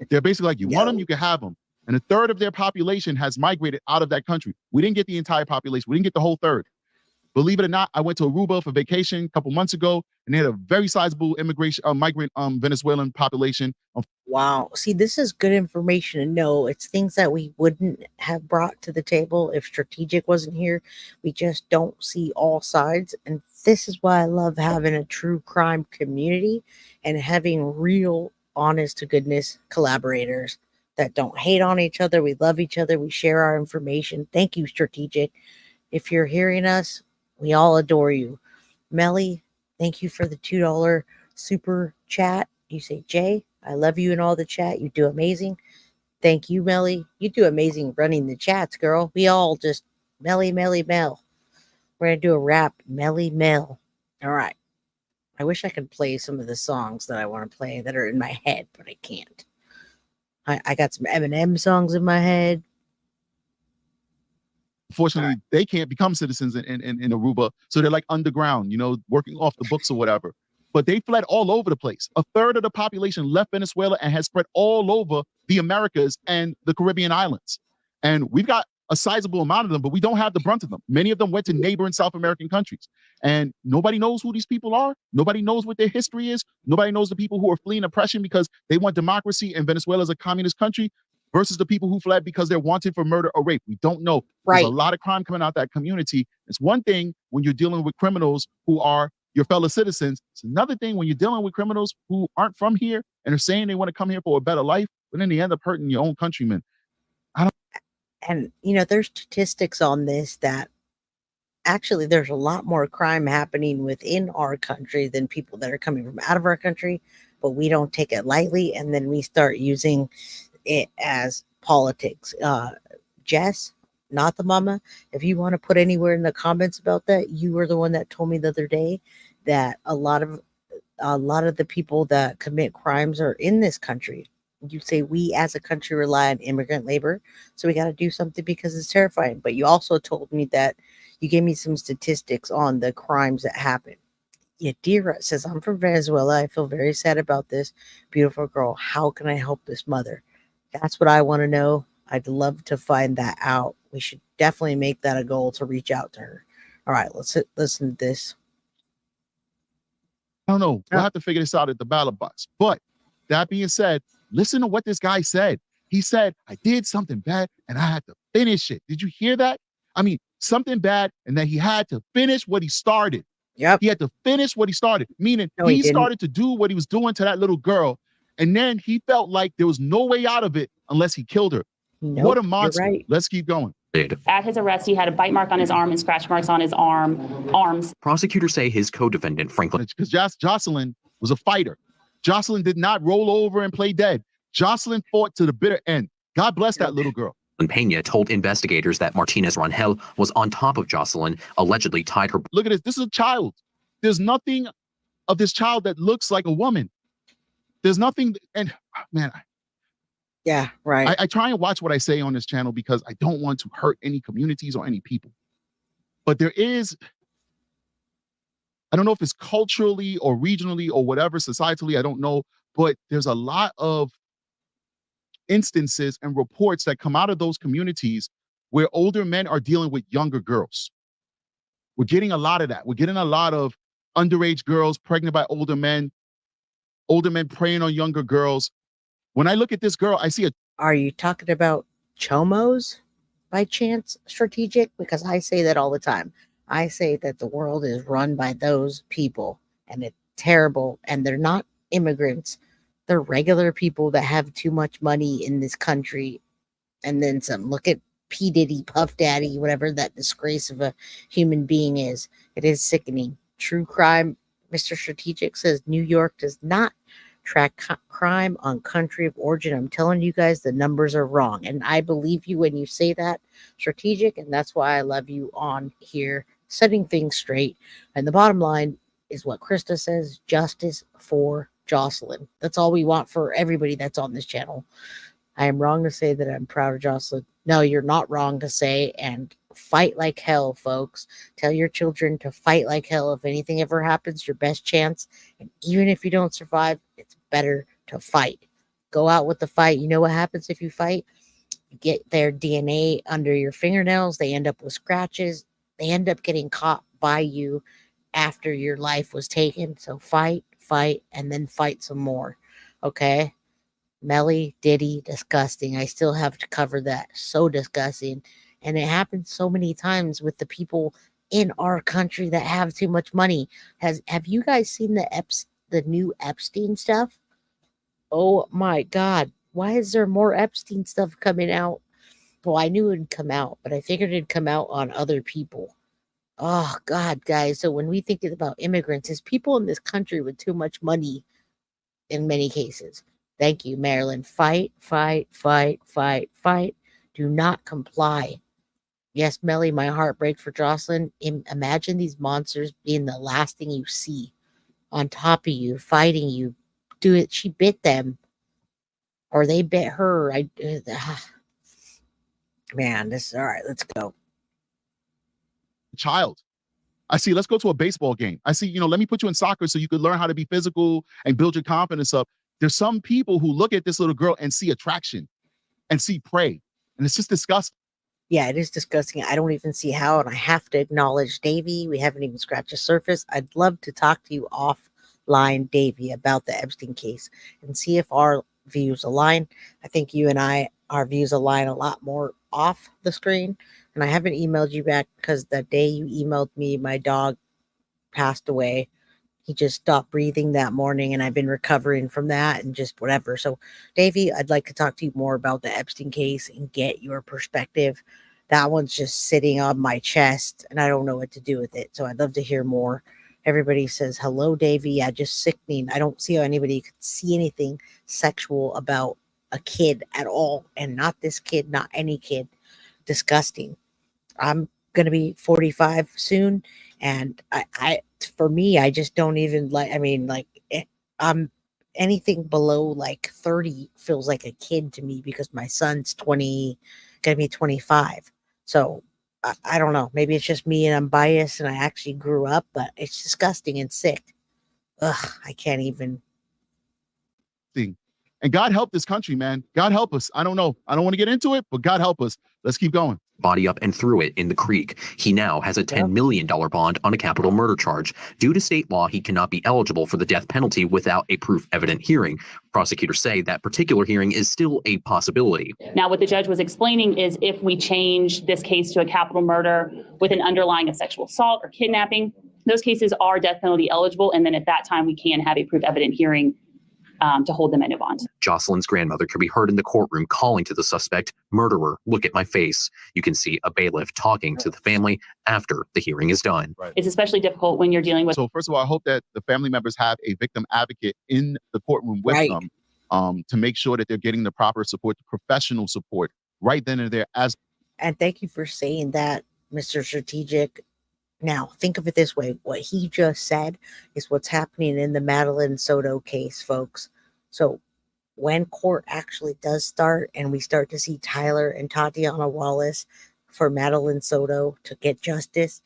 They're basically like, you want them, you can have them. And a third of their population has migrated out of that country. We didn't get the entire population. We didn't get the whole third. Believe it or not, I went to Aruba for vacation a couple months ago, and they had a very sizable migrant Venezuelan population. Wow. See, this is good information to know. It's things that we wouldn't have brought to the table if Strategic wasn't here. We just don't see all sides. And this is why I love having a true crime community and having real, honest to goodness collaborators that don't hate on each other. We love each other. We share our information. Thank you, Strategic. If you're hearing us, we all adore you. Melly, thank you for the $2 super chat. You say, Jay, I love you in all the chat. You do amazing. Thank you, Melly. You do amazing running the chats, girl. We all just Melly, Melly, Mel. We're going to do a rap, Melly, Mel. All right. I wish I could play some of the songs that I want to play that are in my head, but I can't. I got some Eminem songs in my head. Unfortunately, they can't become citizens in Aruba, so they're like underground, working off the books or whatever. But they fled all over the place. A third of the population left Venezuela and has spread all over the Americas and the Caribbean islands. And we've got a sizable amount of them, but we don't have the brunt of them. Many of them went to neighboring South American countries. And nobody knows who these people are. Nobody knows what their history is. Nobody knows the people who are fleeing oppression because they want democracy and Venezuela is a communist country versus the people who fled because they're wanted for murder or rape. We don't know. There's a lot of crime coming out that community. It's one thing when you're dealing with criminals who are your fellow citizens. It's another thing when you're dealing with criminals who aren't from here and are saying they want to come here for a better life, but then they end up hurting your own countrymen. And, there's statistics on this that actually there's a lot more crime happening within our country than people that are coming from out of our country, but we don't take it lightly. And then we start using it as politics. Jess, not the mama, if you want to put anywhere in the comments about that, you were the one that told me the other day that a lot of the people that commit crimes are in this country. You say we as a country rely on immigrant labor, so we got to do something because it's terrifying. But you also told me that you gave me some statistics on the crimes that happen. Yadira says, I'm from Venezuela. I feel very sad about this. Beautiful girl. How can I help this mother? That's what I want to know. I'd love to find that out. We should definitely make that a goal to reach out to her. All right, let's listen to this. I don't know. We'll have to figure this out at the ballot box. But that being said, listen to what this guy said. He said, I did something bad and I had to finish it. Did you hear that? I mean, something bad and then he had to finish what he started. Yep. He had to finish what he started, meaning No, he started to do what he was doing to that little girl. And then he felt like there was no way out of it unless he killed her. Nope, what a monster. Right. Let's keep going. At his arrest, he had a bite mark on his arm and scratch marks on his arms. Prosecutors say his co-defendant, Franklin. Because Jocelyn was a fighter. Jocelyn did not roll over and play dead. Jocelyn fought to the bitter end. God bless that little girl. Pena told investigators that Martinez-Rangel was on top of Jocelyn, allegedly tied her. Look at this. This is a child. There's nothing of this child that looks like a woman. There's nothing. And man, yeah, right. I try and watch what I say on this channel because I don't want to hurt any communities or any people. But there is, I don't know if it's culturally or regionally or whatever, societally, I don't know. But there's a lot of instances and reports that come out of those communities where older men are dealing with younger girls. We're getting a lot of that. We're getting a lot of underage girls pregnant by older men preying on younger girls. When I look at this girl, I see a... Are you talking about chomos by chance, strategic? Because I say that all the time. I say that the world is run by those people and it's terrible. And they're not immigrants. They're regular people that have too much money in this country. And then some. Look at P. Diddy, Puff Daddy, whatever that disgrace of a human being is. It is sickening. True crime, Mr. Strategic says New York does not track crime on country of origin. I'm telling you guys, the numbers are wrong. And I believe you when you say that, Strategic. And that's why I love you on here, setting things straight. And the bottom line is what Krista says, justice for Jocelyn. That's all we want for everybody that's on this channel. I am wrong to say that I'm proud of Jocelyn. No, you're not wrong to say, and fight like hell, folks. Tell your children to fight like hell. If anything ever happens, your best chance. And even if you don't survive, it's better to fight. Go out with the fight. You know what happens if you fight? You get their DNA under your fingernails. They end up with scratches. They end up getting caught by you after your life was taken. So fight, and then fight some more. Okay? Melly, Diddy, disgusting. I still have to cover that. So disgusting. And it happens so many times with the people in our country that have too much money. Have you guys seen the new Epstein stuff? Oh my God. Why is there more Epstein stuff coming out? Well, I knew it would come out, but I figured it'd come out on other people. Oh God, guys. So when we think about immigrants, it's people in this country with too much money in many cases. Thank you, Marilyn. Fight. Do not comply. Yes, Melly, my heart breaks for Jocelyn. Imagine these monsters being the last thing you see. on top of you, fighting you. Do it. She bit them, or they bit her. Man, this all right. Let's go. Child. I see, let's go to a baseball game. I see, let me put you in soccer so you could learn how to be physical and build your confidence up. There's some people who look at this little girl and see attraction and see prey. And it's just disgusting. Yeah, it is disgusting. I don't even see how. And I have to acknowledge Davey. We haven't even scratched the surface. I'd love to talk to you offline, Davey, about the Epstein case and see if our views align. I think you and our views align a lot more off the screen. And I haven't emailed you back because the day you emailed me, my dog passed away. He just stopped breathing that morning, and I've been recovering from that and just whatever. So, Davey, I'd like to talk to you more about the Epstein case and get your perspective. That one's just sitting on my chest, and I don't know what to do with it. So I'd love to hear more. Everybody says, hello, Davey. Yeah, just sickening. I don't see how anybody could see anything sexual about a kid at all, and not this kid, not any kid. Disgusting. I'm going to be 45 soon, and for me, I just don't even I'm anything below like 30 feels like a kid to me because my son's 20, gonna be 25. So I don't know. Maybe it's just me and I'm biased and I actually grew up, but it's disgusting and sick. Ugh, I can't even. And God help this country, man. God help us. I don't know. I don't want to get into it, but God help us. Let's keep going. Body up and threw it in the creek. He now has a $10 million bond on a capital murder charge. Due to state law, he cannot be eligible for the death penalty without a proof evident hearing. Prosecutors say that particular hearing is still a possibility. Now, what the judge was explaining is if we change this case to a capital murder with an underlying of sexual assault or kidnapping, those cases are death penalty eligible. And then at that time, we can have a proof evident hearing to hold them in a bond. Jocelyn's grandmother could be heard in the courtroom calling to the suspect, "Murderer, look at my face." You can see a bailiff talking to the family after the hearing is done. Right. It's especially difficult when you're dealing with. So first of all, I hope that the family members have a victim advocate in the courtroom with them to make sure that they're getting the proper support, the professional support right then and there. And thank you for saying that, Mr. Strategic. Now, think of it this way. What he just said is what's happening in the Madeline Soto case, folks. So when court actually does start and we start to see Tyler and Tatiana Wallace for Madeline Soto to get justice,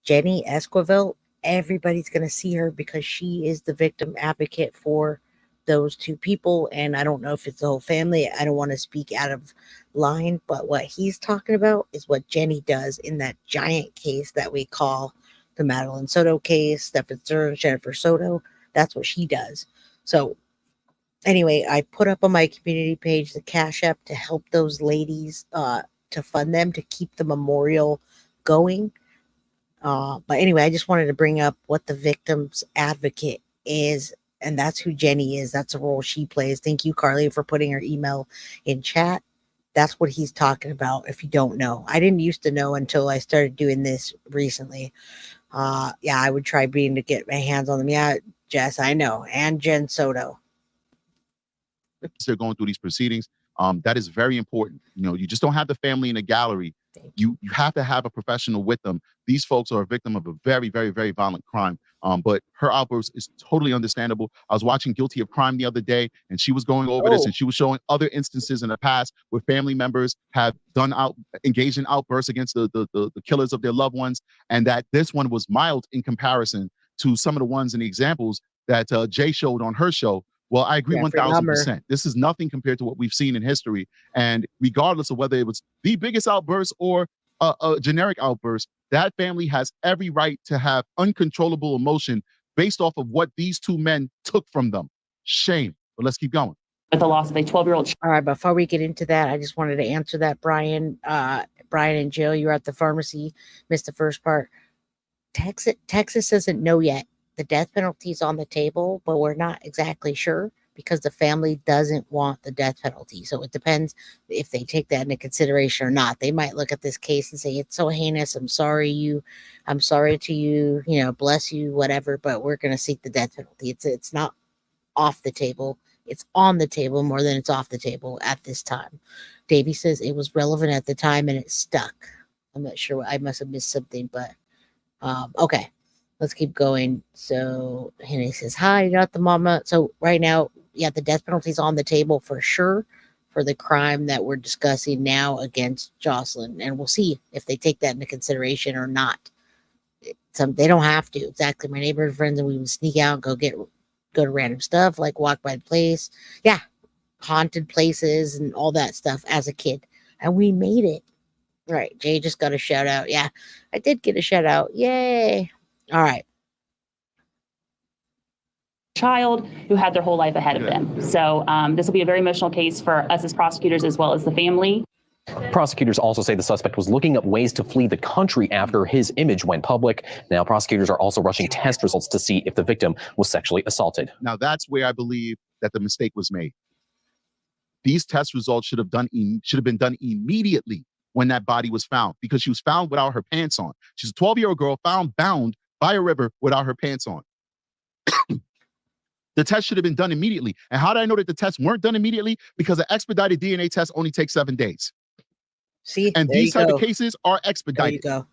Jenny Esquivel, everybody's going to see her because she is the victim advocate for those two people. And I don't know if it's the whole family. I don't want to speak out of line, but what he's talking about is what Jenny does in that giant case that we call the Madeline Soto case, Stephen Stern, Jennifer Soto. That's what she does. So anyway, I put up on my community page the Cash App to help those ladies, to fund them, to keep the memorial going. But anyway, I just wanted to bring up what the victim's advocate is. And that's who Jenny is. That's the role she plays. Thank you, Carly, for putting her email in chat. That's what he's talking about. If you don't know, I didn't used to know until I started doing this recently. Yeah, I would try being to get my hands on them. Yeah, Jess, I know. And Jen Soto. They're going through these proceedings. That is very important. You just don't have the family in a gallery. You have to have a professional with them. These folks are a victim of a very, very, very violent crime. But her outburst is totally understandable. I was watching Guilty of Crime the other day, and she was going over this, and she was showing other instances in the past where family members have engaged in outbursts against the killers of their loved ones, and that this one was mild in comparison to some of the ones and the examples that Jay showed on her show. Well, I agree 1,000%. This is nothing compared to what we've seen in history. And regardless of whether it was the biggest outburst or a generic outburst, that family has every right to have uncontrollable emotion based off of what these two men took from them. Shame. But let's keep going. With the loss of a 12-year-old. All right, before we get into that, I just wanted to answer that, Brian. Brian and Jill, you were at the pharmacy, missed the first part. Texas doesn't know yet. The death penalty is on the table, but we're not exactly sure because the family doesn't want the death penalty. So it depends if they take that into consideration or not. They might look at this case and say, it's so heinous. I'm sorry to you, bless you, whatever, but we're going to seek the death penalty. It's not off the table. It's on the table more than it's off the table at this time. Davey says it was relevant at the time and it stuck. I'm not sure. I must have missed something, but okay. let's keep going. So Henry says, hi, not the mama. So right now, yeah, the death penalty is on the table for sure for the crime that we're discussing now against Jocelyn. And we'll see if they take that into consideration or not. They don't have to. Exactly. My neighborhood friends and we would sneak out and go to random stuff, like walk by the place. Yeah. Haunted places and all that stuff as a kid. And we made it. Right. Jay just got a shout out. Yeah, I did get a shout out. Yay. All right. Child who had their whole life ahead of them. So this will be a very emotional case for us as prosecutors as well as the family. Prosecutors also say the suspect was looking up ways to flee the country after his image went public. Now, prosecutors are also rushing test results to see if the victim was sexually assaulted. Now, that's where I believe that the mistake was made. These test results should have been done immediately when that body was found, because she was found without her pants on. She's a 12-year-old girl found bound by a river without her pants on. The test should have been done immediately. And how did I know that the tests weren't done immediately? Because an expedited DNA test only takes 7 days. See, and these type of cases are expedited. There you go.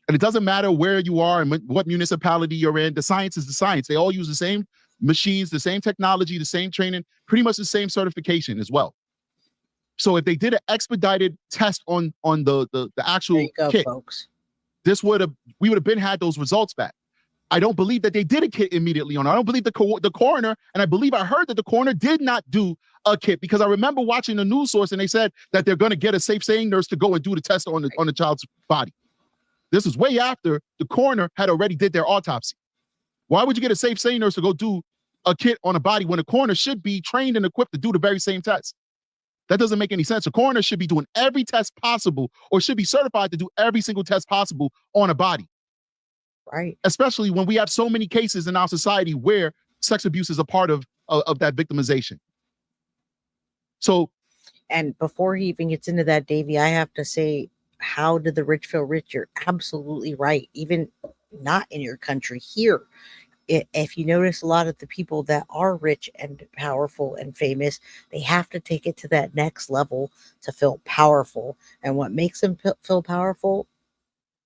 And it doesn't matter where you are and what municipality you're in. The science is the science. They all use the same machines, the same technology, the same training, pretty much the same certification as well. So if they did an expedited test on the actual kit, folks, we would have been had those results back. I don't believe that they did a kit immediately on. I don't believe the coroner, and I believe I heard that the coroner did not do a kit, because I remember watching the news source and they said that they're going to get a safe saying nurse to go and do the test on the child's body. This is way after the coroner had already did their autopsy. Why would you get a safe saying nurse to go do a kit on a body when the coroner should be trained and equipped to do the very same test? That doesn't make any sense. A coroner should be doing every test possible, or should be certified to do every single test possible on a body. Right. Especially when we have so many cases in our society where sex abuse is a part of that victimization. So, and before he even gets into that, Davey, I have to say, how did the rich feel rich? You're absolutely right. Even not in your country, here. If you notice, a lot of the people that are rich and powerful and famous, they have to take it to that next level to feel powerful. And what makes them feel powerful,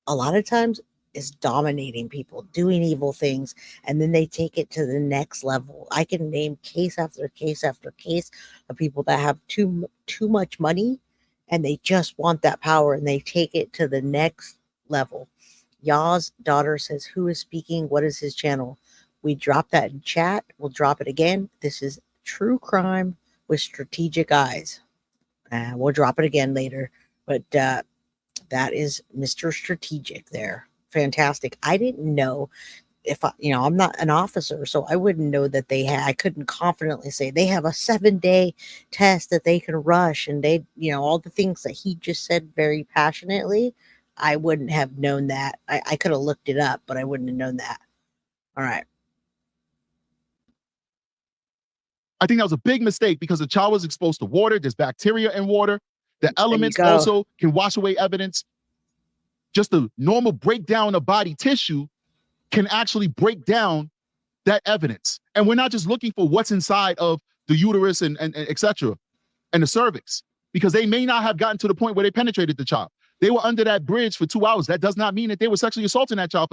a lot of times, is dominating people, doing evil things, and then they take it to the next level. I can name case after case after case of people that have too much money, and they just want that power, and they take it to the next level. Ya's daughter says, who is speaking? What is his channel? We dropped that in chat. We'll drop it again. This is True Crime with Strategic Eyes. We'll drop it again later, but that is Mr. Strategic there. Fantastic. I didn't know I'm not an officer, so I wouldn't know that I couldn't confidently say they have a 7-day test that they can rush, and they, all the things that he just said very passionately. I wouldn't have known that. I could have looked it up, but I wouldn't have known that. All right. I think that was a big mistake, because the child was exposed to water. There's bacteria in water. The elements also can wash away evidence. Just the normal breakdown of body tissue can actually break down that evidence. And we're not just looking for what's inside of the uterus and et cetera, and the cervix, because they may not have gotten to the point where they penetrated the child. They were under that bridge for 2 hours. That does not mean that they were sexually assaulting that child.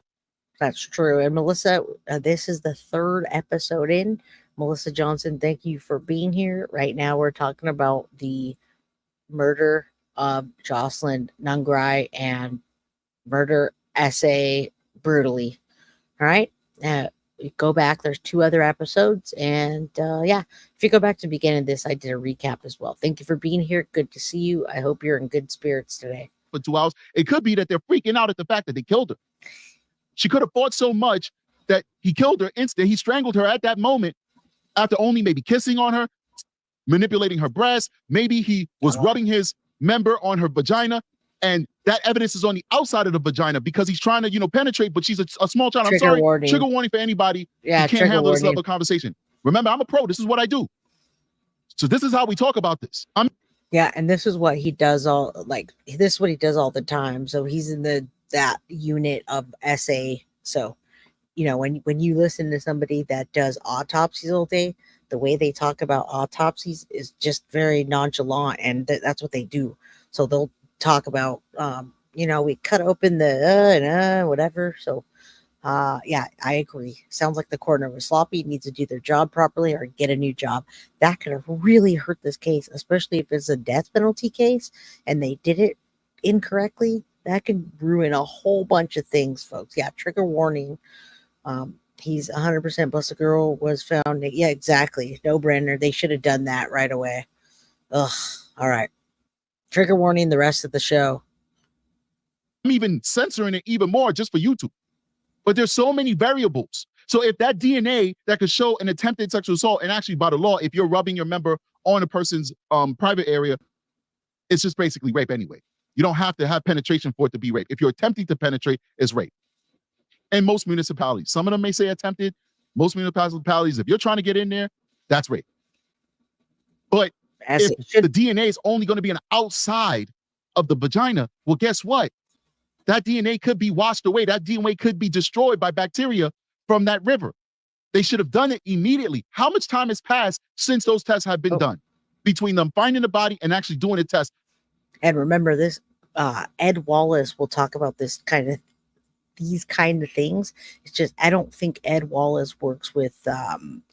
That's true. And Melissa, this is the 3rd episode in. Melissa Johnson, thank you for being here. Right now, we're talking about the murder of Jocelyn Nungaray and murder essay brutally. All right. Go back. There's 2 other episodes. And if you go back to the beginning of this, I did a recap as well. Thank you for being here. Good to see you. I hope you're in good spirits today. For 2 hours. It could be that they're freaking out at the fact that they killed her. She could have fought so much that he killed her instant. He strangled her at that moment after only maybe kissing on her, manipulating her breast. Maybe he was rubbing his member on her vagina, and that evidence is on the outside of the vagina because he's trying to, penetrate, but she's a small child. Trigger I'm sorry. warning. Trigger warning for anybody who can't handle this level of conversation. Remember, I'm a pro. This is what I do. So this is how we talk about this. Yeah, and this is what he does all the time. So he's in that unit of SA. So, when you listen to somebody that does autopsies all day, the way they talk about autopsies is just very nonchalant, and that's what they do. So they'll talk about, we cut open the whatever. So Yeah, I agree. Sounds like the coroner was sloppy, needs to do their job properly or get a new job. That could have really hurt this case, especially if it's a death penalty case and they did it incorrectly. That could ruin a whole bunch of things, folks. Yeah, trigger warning. He's 100% plus the girl was found. Yeah, exactly. No brainer. They should have done that right away. Ugh. All right. Trigger warning the rest of the show. I'm even censoring it even more just for YouTube. But there's so many variables. So if that DNA that could show an attempted sexual assault, and actually by the law, if you're rubbing your member on a person's private area, it's just basically rape anyway. You don't have to have penetration for it to be rape. If you're attempting to penetrate, it's rape. And most municipalities, some of them may say attempted. Most municipalities, if you're trying to get in there, that's rape. But if the DNA is only going to be on the outside of the vagina, well, guess what? That DNA could be washed away. That DNA could be destroyed by bacteria from that river. They should have done it immediately. How much time has passed since those tests have been done between them finding the body and actually doing the test? And remember this, Ed Wallace will talk about these kind of things. It's just, I don't think Ed Wallace works with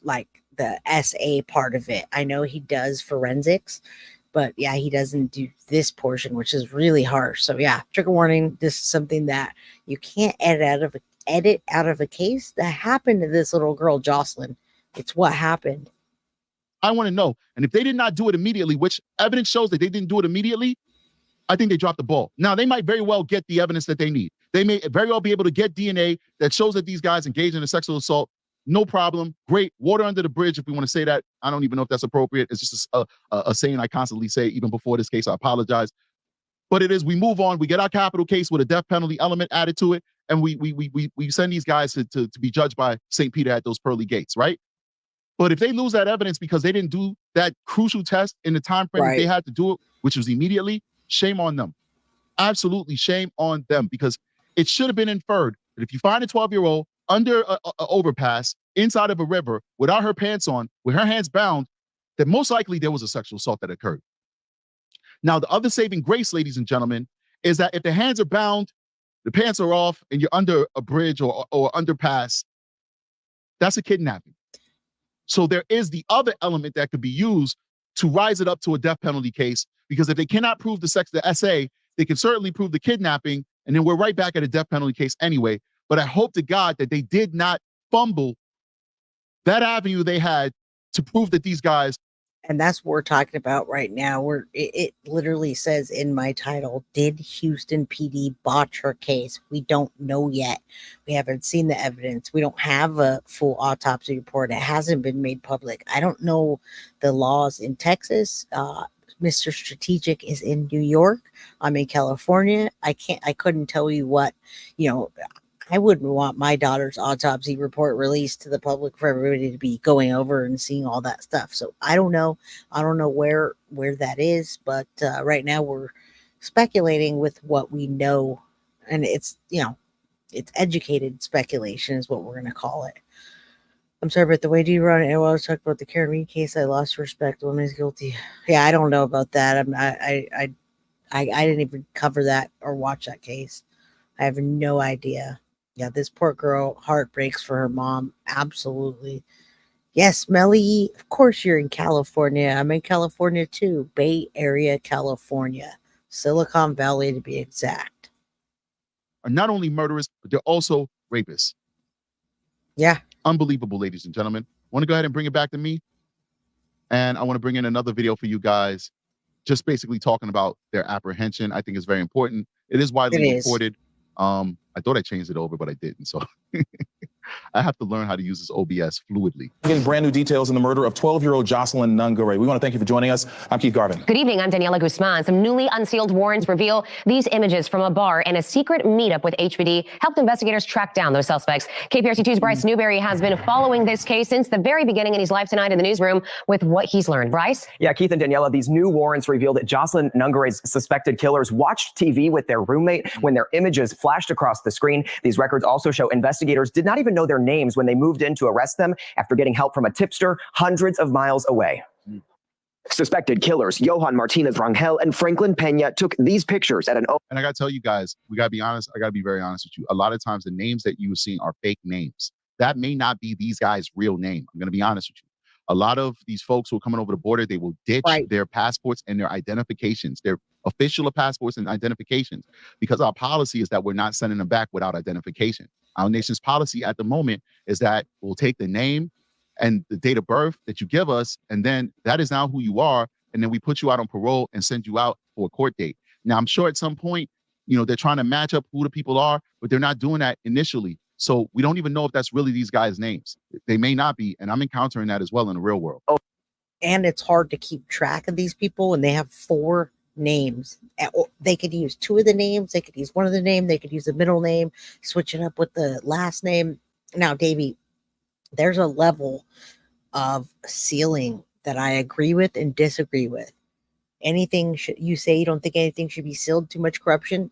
like the SA part of it. I know he does forensics, but yeah, he doesn't do this portion, which is really harsh. So yeah, trigger warning. This is something that you can't edit out of a case that happened to this little girl, Jocelyn. It's what happened. I want to know. And if they did not do it immediately, which evidence shows that they didn't do it immediately, I think they dropped the ball. Now, they might very well get the evidence that they need. They may very well be able to get DNA that shows that these guys engaged in a sexual assault. No problem. Great. Water under the bridge, if we want to say that. I don't even know if that's appropriate. It's just a saying I constantly say, even before this case. I apologize. But it is, we move on. We get our capital case with a death penalty element added to it. And we send these guys to be judged by St. Peter at those pearly gates, right? But if they lose that evidence because they didn't do that crucial test in the time frame they had to do it, which was immediately, shame on them. Absolutely shame on them, because it should have been inferred that if you find a 12-year-old under an overpass inside of a river without her pants on, with her hands bound, that most likely there was a sexual assault that occurred. Now, the other saving grace, ladies and gentlemen, is that if the hands are bound, the pants are off, and you're under a bridge or underpass, that's a kidnapping. So there is the other element that could be used to rise it up to a death penalty case, because if they cannot prove the SA, they can certainly prove the kidnapping, and then we're right back at a death penalty case anyway. But I hope to God that they did not fumble that avenue they had to prove that these guys. And that's what we're talking about right now. It literally says in my title, did Houston PD botch her case? We don't know yet. We haven't seen the evidence. We don't have a full autopsy report. It hasn't been made public. I don't know the laws in Texas. Mr. Strategic is in New York. I'm in California. I couldn't tell you what, I wouldn't want my daughter's autopsy report released to the public for everybody to be going over and seeing all that stuff. So I don't know. I don't know where that is, but right now we're speculating with what we know, and it's educated speculation is what we're going to call it. I'm sorry, but the way you run it, I was talking about the Karen Reed case. I lost respect. The woman is guilty. Yeah, I don't know about that. I didn't even cover that or watch that case. I have no idea. Yeah, this poor girl, heart breaks for her mom. Absolutely. Yes, Melly, of course you're in California. I'm in California too. Bay Area, California. Silicon Valley to be exact. Are not only murderers, but they're also rapists. Yeah. Unbelievable, ladies and gentlemen. I want to go ahead and bring it back to me. And I want to bring in another video for you guys, just basically talking about their apprehension. I think it's very important. It is widely reported. I thought I changed it over, but I didn't. So I have to learn how to use this OBS fluidly. Getting brand new details in the murder of 12-year-old Jocelyn Nungaray. We want to thank you for joining us. I'm Keith Garvin. Good evening. I'm Daniela Guzman. Some newly unsealed warrants reveal these images from a bar and a secret meetup with HBD helped investigators track down those suspects. KPRC2's Bryce Newberry has been following this case since the very beginning, and he's live tonight in the newsroom with what he's learned. Bryce? Yeah, Keith and Daniela, these new warrants reveal that Jocelyn Nungaray's suspected killers watched TV with their roommate when their images flashed across the screen. These records also show investigators did not even know their names when they moved in to arrest them after getting help from a tipster hundreds of miles away. Suspected killers Johan Martinez-Rangel and Franklin Pena took these pictures at an. And I got to tell you guys, we got to be honest. I got to be very honest with you. A lot of times the names that you were seeing are fake names. That may not be these guys' real name. I'm going to be honest with you. A lot of these folks who are coming over the border, they will ditch their passports and their identifications, their official passports and identifications, because our policy is that we're not sending them back without identification. Our nation's policy at the moment is that we'll take the name and the date of birth that you give us, and then that is now who you are, and then we put you out on parole and send you out for a court date. Now, I'm sure at some point, they're trying to match up who the people are, but they're not doing that initially. So we don't even know if that's really these guys' names. They may not be, and I'm encountering that as well in the real world. And it's hard to keep track of these people when they have 4 names. They could use 2 of the names. They could use 1 of the name. They could use the middle name, switch it up with the last name. Now, Davey, there's a level of sealing that I agree with and disagree with. Anything you say you don't think anything should be sealed, too much corruption.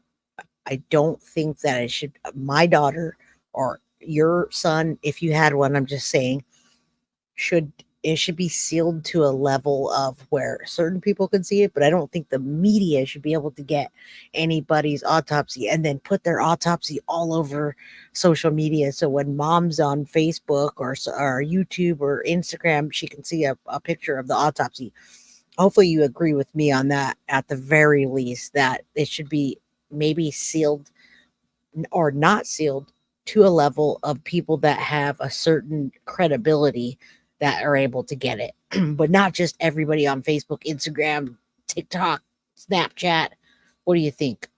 I don't think that it should. My daughter or your son, if you had one, I'm just saying, it should be sealed to a level of where certain people can see it, but I don't think the media should be able to get anybody's autopsy and then put their autopsy all over social media. So when mom's on Facebook or YouTube or Instagram, she can see a picture of the autopsy. Hopefully you agree with me on that, at the very least, that it should be maybe sealed or not sealed to a level of people that have a certain credibility that are able to get it, but not just everybody on Facebook, Instagram, TikTok, Snapchat. What do you think?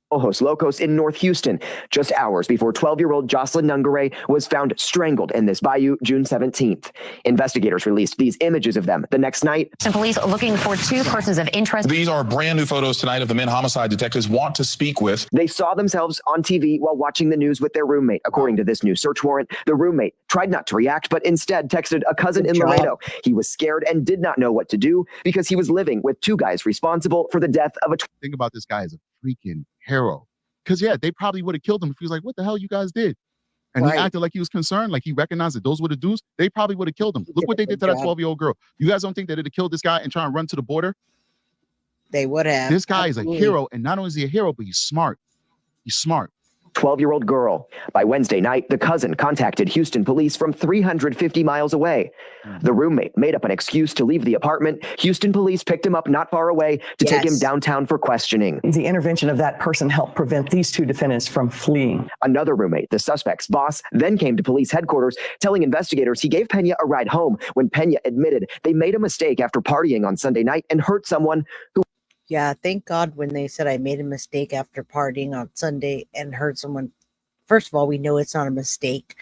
Ojos Locos in North Houston, just hours before 12-year-old Jocelyn Nungaray was found strangled in this bayou June 17th. Investigators released these images of them the next night. Some police looking for 2 persons of interest. These are brand new photos tonight of the men homicide detectives want to speak with. They saw themselves on TV while watching the news with their roommate. According to this new search warrant, the roommate tried not to react, but instead texted a cousin in Laredo. He was scared and did not know what to do because he was living with 2 guys responsible for the death of a. Think about this guy as a freaking hero. Because, they probably would have killed him if he was like, what the hell you guys did? And he acted like he was concerned, like he recognized that those were the dudes. They probably would have killed him. Look what they did to that 12-year-old girl. You guys don't think that it'd have killed this guy and try and run to the border? They would have. This guy is a hero, and not only is he a hero, but he's smart. He's smart. 12-year-old girl. By Wednesday night, the cousin contacted Houston police from 350 miles away. The roommate made up an excuse to leave the apartment. Houston police picked him up not far away to take him downtown for questioning. The intervention of that person helped prevent these 2 defendants from fleeing. Another roommate, the suspect's boss, then came to police headquarters, telling investigators he gave Pena a ride home when Pena admitted they made a mistake after partying on Sunday night and hurt someone who. Yeah, thank God when they said I made a mistake after partying on Sunday and hurt someone. First of all, we know it's not a mistake.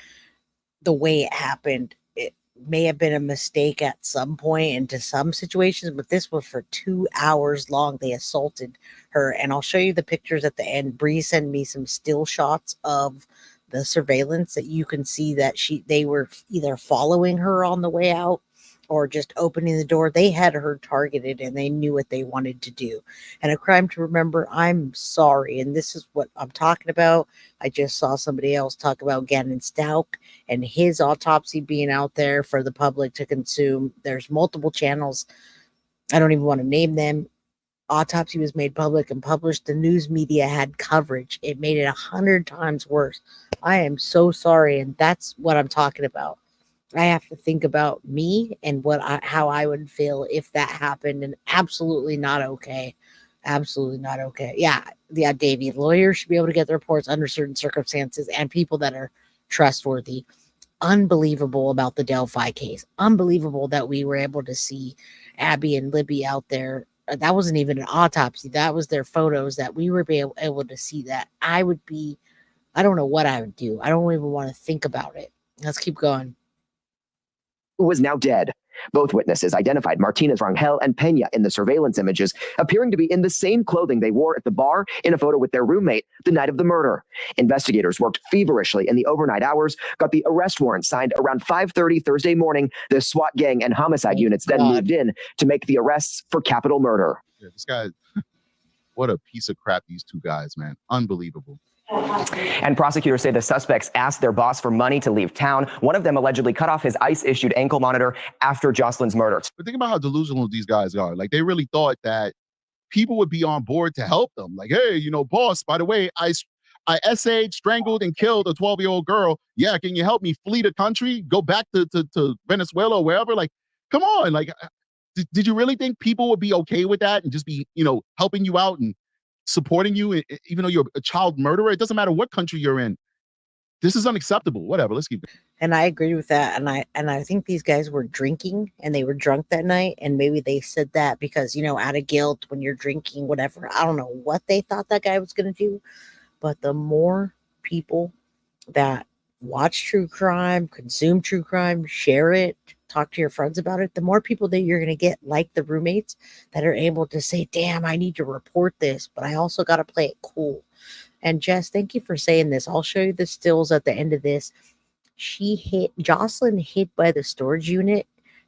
The way it happened, it may have been a mistake at some point into some situations, but this was for 2 hours long. They assaulted her, and I'll show you the pictures at the end. Bree sent me some still shots of the surveillance that you can see that they were either following her on the way out or just opening the door. They had her targeted and they knew what they wanted to do. And a crime to remember. I'm sorry. And this is what I'm talking about. I just saw somebody else talk about Gannon Stout and his autopsy being out there for the public to consume. There's multiple channels. I don't even want to name them. Autopsy was made public and published. The news media had coverage. It made it 100 times worse. I am so sorry. And that's what I'm talking about. I have to think about me and how I would feel if that happened, and absolutely not okay. Absolutely not okay. Yeah, Davey, lawyers should be able to get the reports under certain circumstances and people that are trustworthy. Unbelievable about the Delphi case. Unbelievable that we were able to see Abby and Libby out there. That wasn't even an autopsy. That was their photos that we were able to see that. I don't know what I would do. I don't even want to think about it. Let's keep going. Who was now dead. Both witnesses identified Martinez-Rangel and Pena in the surveillance images, appearing to be in the same clothing they wore at the bar in a photo with their roommate the night of the murder. Investigators worked feverishly in the overnight hours, got the arrest warrant signed around 5:30 Thursday morning. The SWAT gang and homicide units then moved in to make the arrests for capital murder. Yeah, this guy, What a piece of crap these two guys, man. Unbelievable. And prosecutors say the suspects asked their boss for money to leave town. One of them allegedly cut off his ICE-issued ankle monitor after Jocelyn's murder. But think about how delusional these guys are. Like, they really thought that people would be on board to help them. Like, hey, you know, boss, by the way, I essayed, strangled, and killed a 12-year-old girl. Yeah, can you help me flee the country, go back to Venezuela or wherever? Like, come on. Like, did you really think people would be okay with that and just be, you know, helping you out and supporting you, even though you're a child murderer? It doesn't matter what country you're in. This is unacceptable. Whatever. Let's keep going. And I agree with that. And I think these guys were drinking and they were drunk that night. And maybe they said that because, you know, out of guilt when you're drinking, whatever. I don't know what they thought that guy was going to do. But the more people that watch true crime, consume true crime, share it, talk to your friends about it, the more people that you're going to get, like the roommates, that are able to say, damn, I need to report this, but I also got to play it cool. And Jess, thank you for saying this. I'll show you the stills at the end of this. Jocelyn hid by the storage unit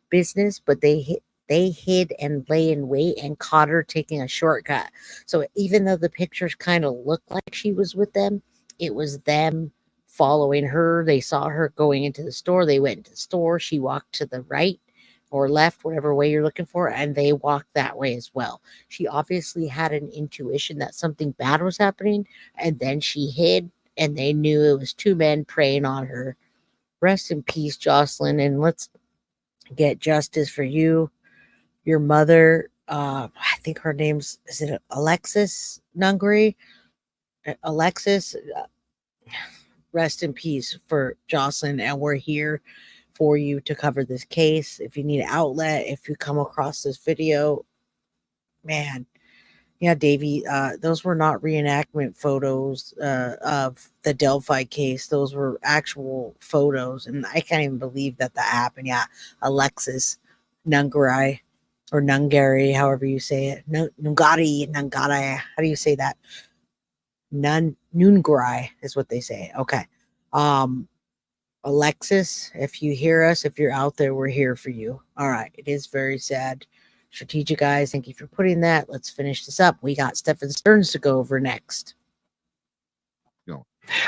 business, but they hid and lay in wait and caught her taking a shortcut. So even though the pictures kind of looked like she was with them, it was them following her. They saw her going into the store. They went into the store. She walked to the right or left, whatever way you're looking for, and they walked that way as well. She obviously had an intuition that something bad was happening, and then she hid, and they knew it was two men preying on her. Rest in peace, Jocelyn, and let's get justice for you. Your mother, I think her name's, is it Alexis Nungaray? Alexis, rest in peace for Jocelyn, and we're here for you to cover this case. If you need an outlet, if you come across this video, man, yeah, Davey, those were not reenactment photos of the Delphi case. Those were actual photos, and I can't even believe that happened. Yeah, Alexis Nungaray, or Nungaray, however you say it. Nungaray. How do you say that? Nungaray is what they say. Okay. Alexis, if you hear us, if you're out there, we're here for you. All right. It is very sad. Strategic Eyes, thank you for putting that. Let's finish this up. We got Stefan Stearns to go over next.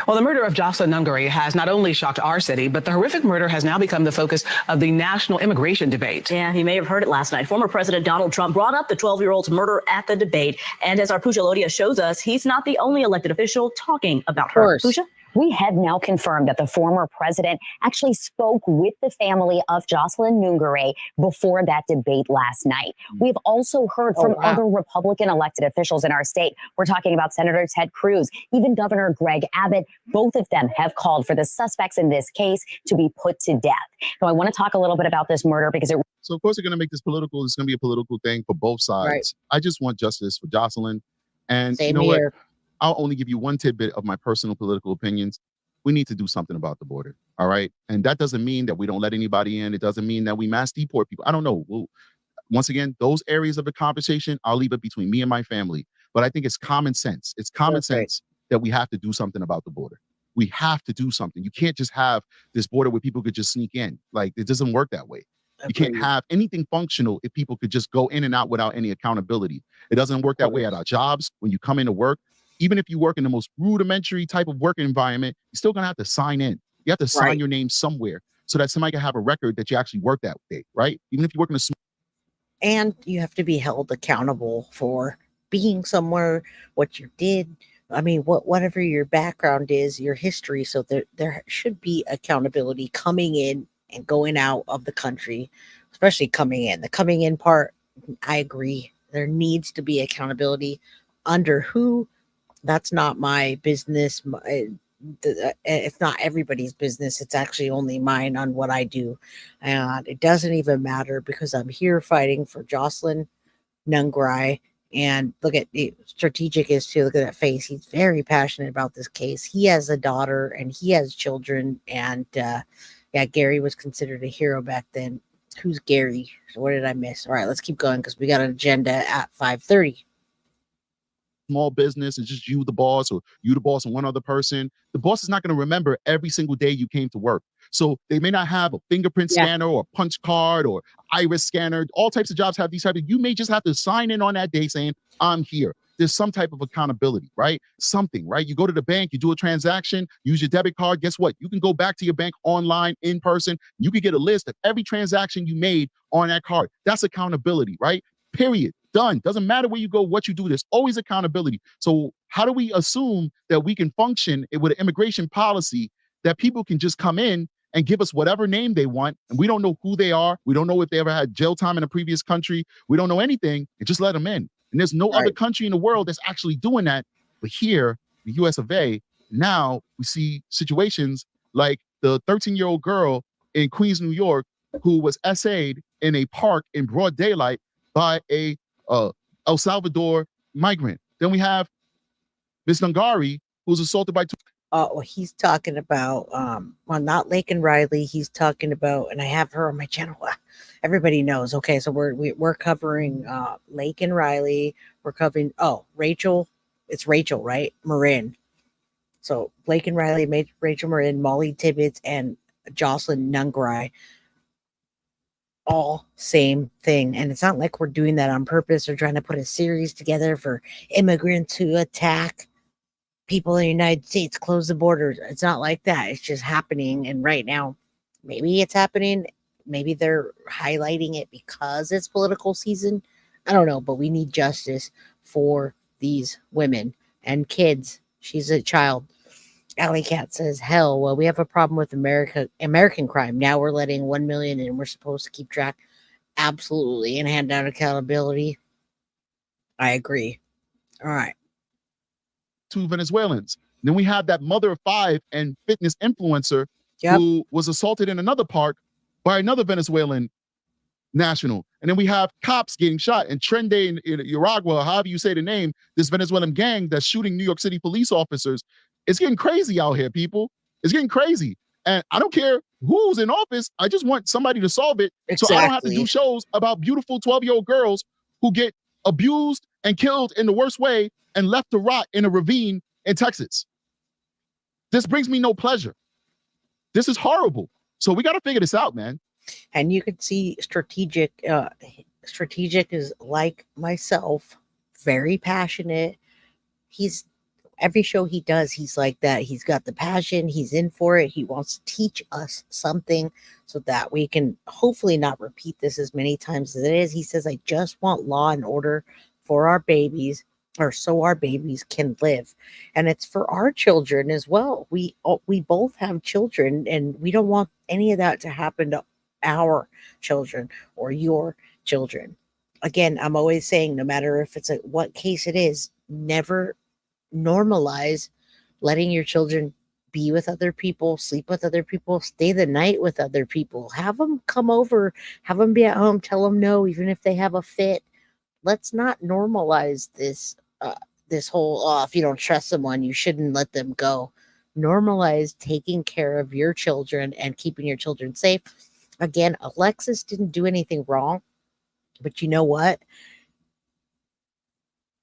Well, the murder of Jocelyn Nungaray has not only shocked our city, but the horrific murder has now become the focus of the national immigration debate. Yeah, you may have heard it last night. Former President Donald Trump brought up the 12-year-old's murder at the debate. And as our Pooja Lodia shows us, he's not the only elected official talking about her. Pooja? We have now confirmed that the former president actually spoke with the family of Jocelyn Nungaray before that debate last night. We've also heard from other Republican elected officials in our state. We're talking about Senator Ted Cruz, even Governor Greg Abbott. Both of them have called for the suspects in this case to be put to death. Now, I want to talk a little bit about this murder because So, of course, they're going to make this political. It's going to be a political thing for both sides. Right. I just want justice for Jocelyn. And Same you know here. what? I'll only give you one tidbit of my personal political opinions. We need to do something about the border. All right. And that doesn't mean that we don't let anybody in. It doesn't mean that we mass deport people. I don't know. Once again, those areas of the conversation, I'll leave it between me and my family. But I think it's common sense. It's common sense that we have to do something about the border. We have to do something. You can't just have this border where people could just sneak in. Like, it doesn't work that way. You can't have anything functional if people could just go in and out without any accountability. It doesn't work that way at our jobs. When you come into work, even if you work in the most rudimentary type of work environment, you're still going to have to sign in. You have to sign your name somewhere so that somebody can have a record that you actually worked that day, right? Even if you work in a small. And you have to be held accountable for being somewhere, what you did. I mean, whatever your background is, your history. So there should be accountability coming in and going out of the country, especially coming in. The coming in part, I agree. There needs to be accountability. Under who? That's not my business. It's not everybody's business. It's actually only mine on what I do. And it doesn't even matter because I'm here fighting for Jocelyn Nungaray. And look at the strategic is too. Look at that face. He's very passionate about this case. He has a daughter and he has children. And yeah, Gary was considered a hero back then. Who's Gary? What did I miss? All right, let's keep going because we got an agenda at 5:30. Small business and just you the boss or you the boss and one other person, the boss is not going to remember every single day you came to work. So they may not have a fingerprint scanner or a punch card or iris scanner. All types of jobs have these types of, you may just have to sign in on that day saying, I'm here. there's some type of accountability, right? Something, right? You go to the bank, you do a transaction, use your debit card. Guess what? You can go back to your bank online, in person. You can get a list of every transaction you made on that card. That's accountability, right? Period. Done. Doesn't matter where you go, what you do. There's always accountability. So how do we assume that we can function with an immigration policy that people can just come in and give us whatever name they want, and we don't know who they are? We don't know if they ever had jail time in a previous country. We don't know anything, and just let them in. And there's no other country in the world that's actually doing that. But here, the US of A, now we see situations like the 13-year-old girl in Queens, New York, who was essayed in a park in broad daylight by a El Salvador migrant. Then we have Miss Nungaray, who was assaulted by two. Well, he's talking about, well, not Lake and Riley. He's talking about, and I have her on my channel. Everybody knows. Okay, so we're covering Lake and Riley. We're covering Rachel. It's Rachel, right? Marin. So Blake and Riley, Rachel Marin, Molly Tibbetts, and Jocelyn Nungaray. All same thing. And it's not like we're doing that on purpose or trying to put a series together for immigrants who attack people in the United States, close the borders. It's not like that. It's just happening. And right now, maybe it's happening. Maybe they're highlighting it because it's political season. I don't know, but we need justice for these women and kids. She's a child. Alley Cat says, hell, well, we have a problem with American crime. Now we're letting 1 million in. We're supposed to keep track. Absolutely. And hand out accountability. I agree. All right. 2 Venezuelans. Then we have that mother of 5 and fitness influencer who was assaulted in another park by another Venezuelan national. And then we have cops getting shot. And Trende in Uragua, however you say the name, this Venezuelan gang that's shooting New York City police officers. It's getting crazy out here, people. It's getting crazy. And I don't care who's in office. I just want somebody to solve it. So I don't have to do shows about beautiful 12-year-old girls who get abused and killed in the worst way and left to rot in a ravine in Texas. This brings me no pleasure. This is horrible. So we got to figure this out, man. And you can see Strategic. Strategic is like myself, very passionate. Every show he does, he's like that. He's got the passion. He's in for it. He wants to teach us something so that we can hopefully not repeat this as many times as it is. He says, I just want law and order for our babies, or so our babies can live. And it's for our children as well. We both have children, and we don't want any of that to happen to our children or your children. Again, I'm always saying, no matter if it's what case it is, never normalize letting your children be with other people, sleep with other people, stay the night with other people. Have them come over, have them be at home, tell them no, even if they have a fit. Let's not normalize this this whole, if you don't trust someone, you shouldn't let them go. Normalize taking care of your children and keeping your children safe. Again, Alexis didn't do anything wrong, but you know what?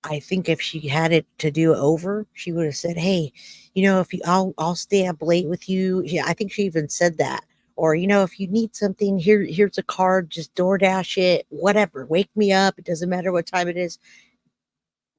I think if she had it to do over, she would have said, hey, if I'll stay up late with you. Yeah, I think she even said that. Or, if you need something, here's a card, just DoorDash it, whatever. Wake me up. It doesn't matter what time it is.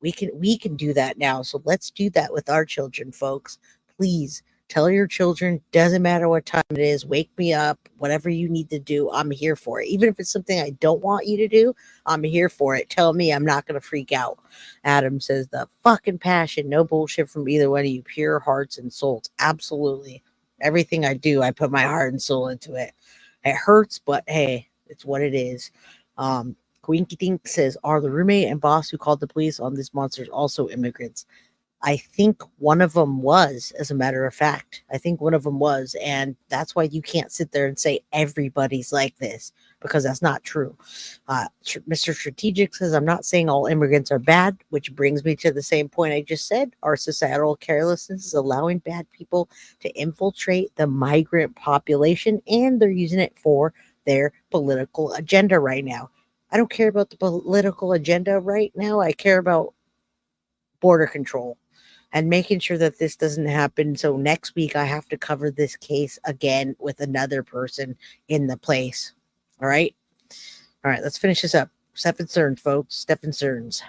We can do that now. So let's do that with our children, folks. Please tell your children, doesn't matter what time it is, wake me up, whatever you need to do, I'm here for it. Even if it's something I don't want you to do, I'm here for it. Tell me, I'm not going to freak out. Adam says, the fucking passion, no bullshit from either one of you, pure hearts and souls. Absolutely. Everything I do, I put my heart and soul into it. It hurts, but hey, it's what it is. Quinky Tink says, are the roommate and boss who called the police on these monsters also immigrants? I think one of them was, as a matter of fact. I think one of them was. And that's why you can't sit there and say everybody's like this, because that's not true. Mr. Strategic says, I'm not saying all immigrants are bad, which brings me to the same point I just said. Our societal carelessness is allowing bad people to infiltrate the migrant population, and they're using it for their political agenda right now. I don't care about the political agenda right now. I care about border control and making sure that this doesn't happen. So next week I have to cover this case again with another person in the place. All right. Let's finish this up. Stefan Cerns, folks. Stefan Cerns.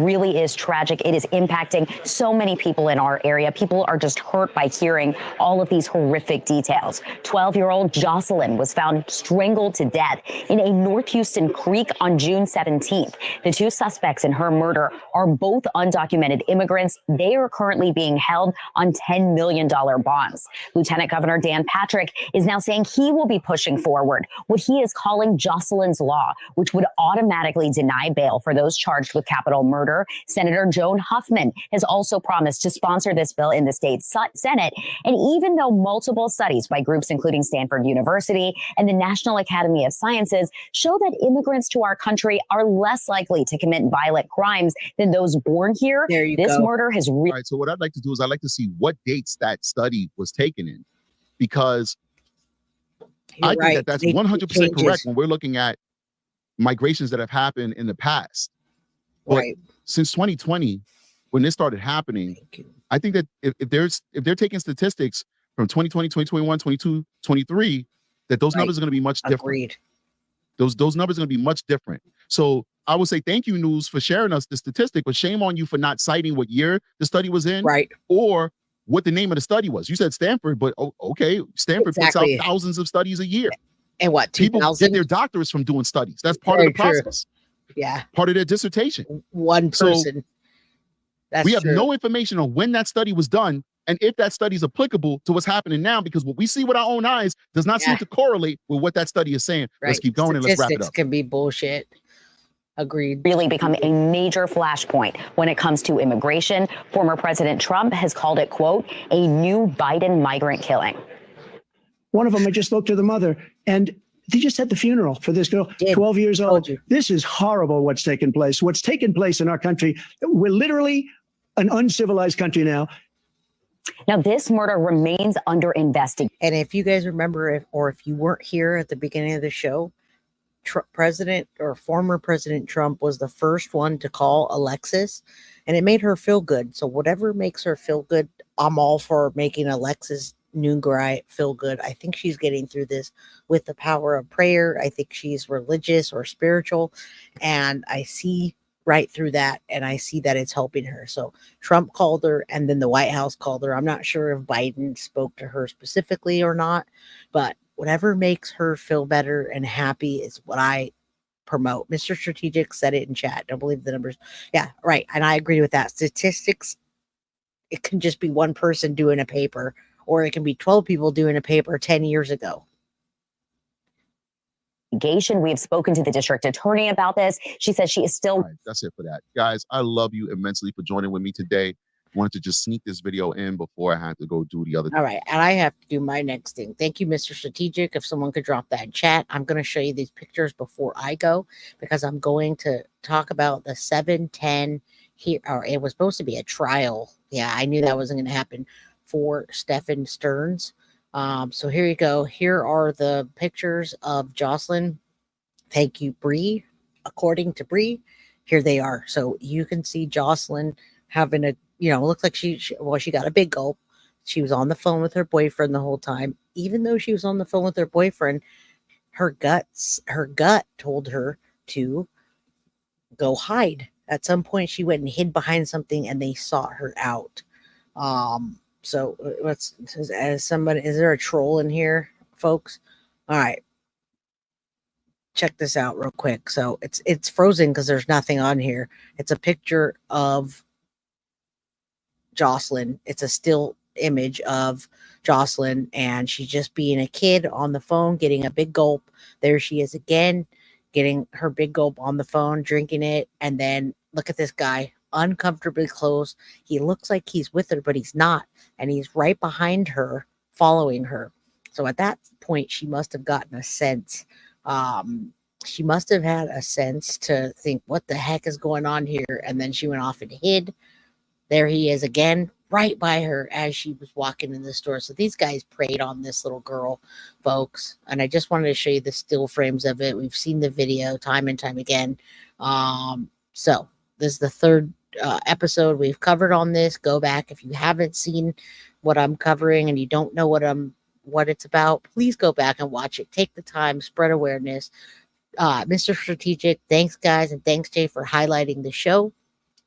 really is tragic. It is impacting so many people in our area. People are just hurt by hearing all of these horrific details. 12-year-old Jocelyn was found strangled to death in a North Houston creek on June 17th. The two suspects in her murder are both undocumented immigrants. They are currently being held on $10 million bonds. Lieutenant Governor Dan Patrick is now saying he will be pushing forward what he is calling Jocelyn's Law, which would automatically deny bail for those charged with capital murder. Senator Joan Huffman has also promised to sponsor this bill in the state Senate. And even though multiple studies by groups including Stanford University and the National Academy of Sciences show that immigrants to our country are less likely to commit violent crimes than those born here, this murder has All right, so what I'd like to do is I'd like to see what dates that study was taken in, because I think that that's 100% correct when we're looking at migrations that have happened in the past. But since 2020, when this started happening, I think that if they're taking statistics from 2020, 2021, 22, 23, that those numbers are going to be much different. Agreed. Those numbers are going to be much different. So I would say thank you, News, for sharing us the statistic, but shame on you for not citing what year the study was in, or what the name of the study was. You said Stanford, but okay, Stanford puts out thousands of studies a year. And what, people get their doctorates from doing studies. That's part of the process. Yeah. Part of their dissertation. One person. We have no information on when that study was done and if that study is applicable to what's happening now, because what we see with our own eyes does not seem to correlate with what that study is saying. Let's keep going and let's wrap it up. Can be bullshit. Agreed. Really become a major flashpoint when it comes to immigration. Former President Trump has called it, quote, a new Biden migrant killing. One of them, I just spoke to the mother, and they just had the funeral for this girl, 12 years old. This is horrible what's taken place. What's taken place in our country. We're literally an uncivilized country now. Now, this murder remains under investigation. And if you guys remember, if you weren't here at the beginning of the show, former President Trump was the first one to call Alexis, and it made her feel good. So whatever makes her feel good, I'm all for making Alexis Nungaray feel good. I think she's getting through this with the power of prayer. I think she's religious or spiritual, and I see right through that, and I see that it's helping her. So Trump called her, and then the White House called her. I'm not sure if Biden spoke to her specifically or not, but whatever makes her feel better and happy is what I promote. Mr. Strategic said it in chat. Don't believe the numbers. Yeah, right. And I agree with that. Statistics, it can just be one person doing a paper, or it can be 12 people doing a paper 10 years ago. We have spoken to the district attorney about this. She says she is still. All right, that's it for that. Guys, I love you immensely for joining with me today. Wanted to just sneak this video in before I had to go do the other thing. All right, and I have to do my next thing. Thank you, Mr. Strategic. If someone could drop that in chat, I'm going to show you these pictures before I go, because I'm going to talk about the 710 here. Or it was supposed to be a trial. Yeah, I knew that wasn't going to happen for Stephen Stearns. So here you go. Here are the pictures of Jocelyn. Thank you, Bree. According to Bree, here they are. So you can see Jocelyn having a, looks like she got a big gulp. She was on the phone with her boyfriend the whole time. Even though she was on the phone with her boyfriend, her gut told her to go hide. At some point, she went and hid behind something, and they sought her out. So is there a troll in here, folks? All right. Check this out real quick. So it's frozen because there's nothing on here. It's a picture of Jocelyn. It's a still image of Jocelyn, and she's just being a kid on the phone, getting a big gulp. There she is again, getting her big gulp on the phone, drinking it. And then look at this guy, uncomfortably close. He looks like he's with her, but he's not. And he's right behind her, following her. So at that point, she must have gotten a sense. She must have had a sense to think, what the heck is going on here? And then she went off and hid. There he is again, right by her as she was walking in the store. So these guys preyed on this little girl, folks. And I just wanted to show you the still frames of it. We've seen the video time and time again. So this is the third episode we've covered on this. Go back if you haven't seen what I'm covering and you don't know what it's about. Please go back and watch it. Take the time, spread awareness. Mr. Strategic, thanks guys, and thanks Jay for highlighting the show.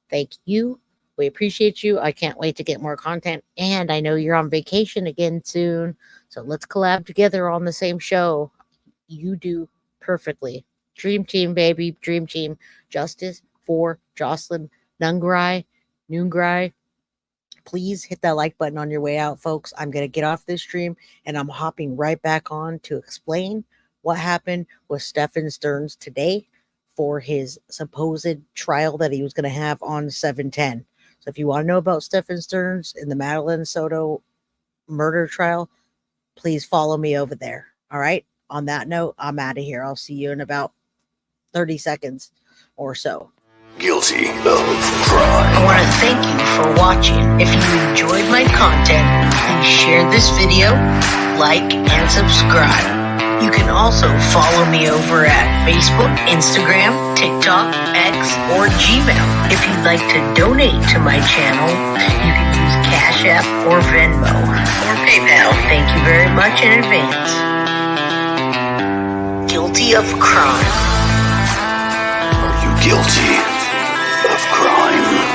Thank you. We appreciate you. I can't wait to get more content. And I know you're on vacation again soon. So let's collab together on the same show. You do perfectly. Dream team, baby. Dream team. Justice for Jocelyn Nungaray. Please hit that like button on your way out, folks. I'm going to get off this stream and I'm hopping right back on to explain what happened with Stephen Stearns today for his supposed trial that he was going to have on 7/10. So if you want to know about Stephen Stearns in the Madeline Soto murder trial, please follow me over there. All right. On that note, I'm out of here. I'll see you in about 30 seconds or so. Guilty of crime. I want to thank you for watching. If you enjoyed my content, please share this video, like, and subscribe. You can also follow me over at Facebook, Instagram, TikTok, X, or Gmail. If you'd like to donate to my channel, you can use Cash App or Venmo or PayPal. Thank you very much in advance. Guilty of crime. Are you guilty of crime?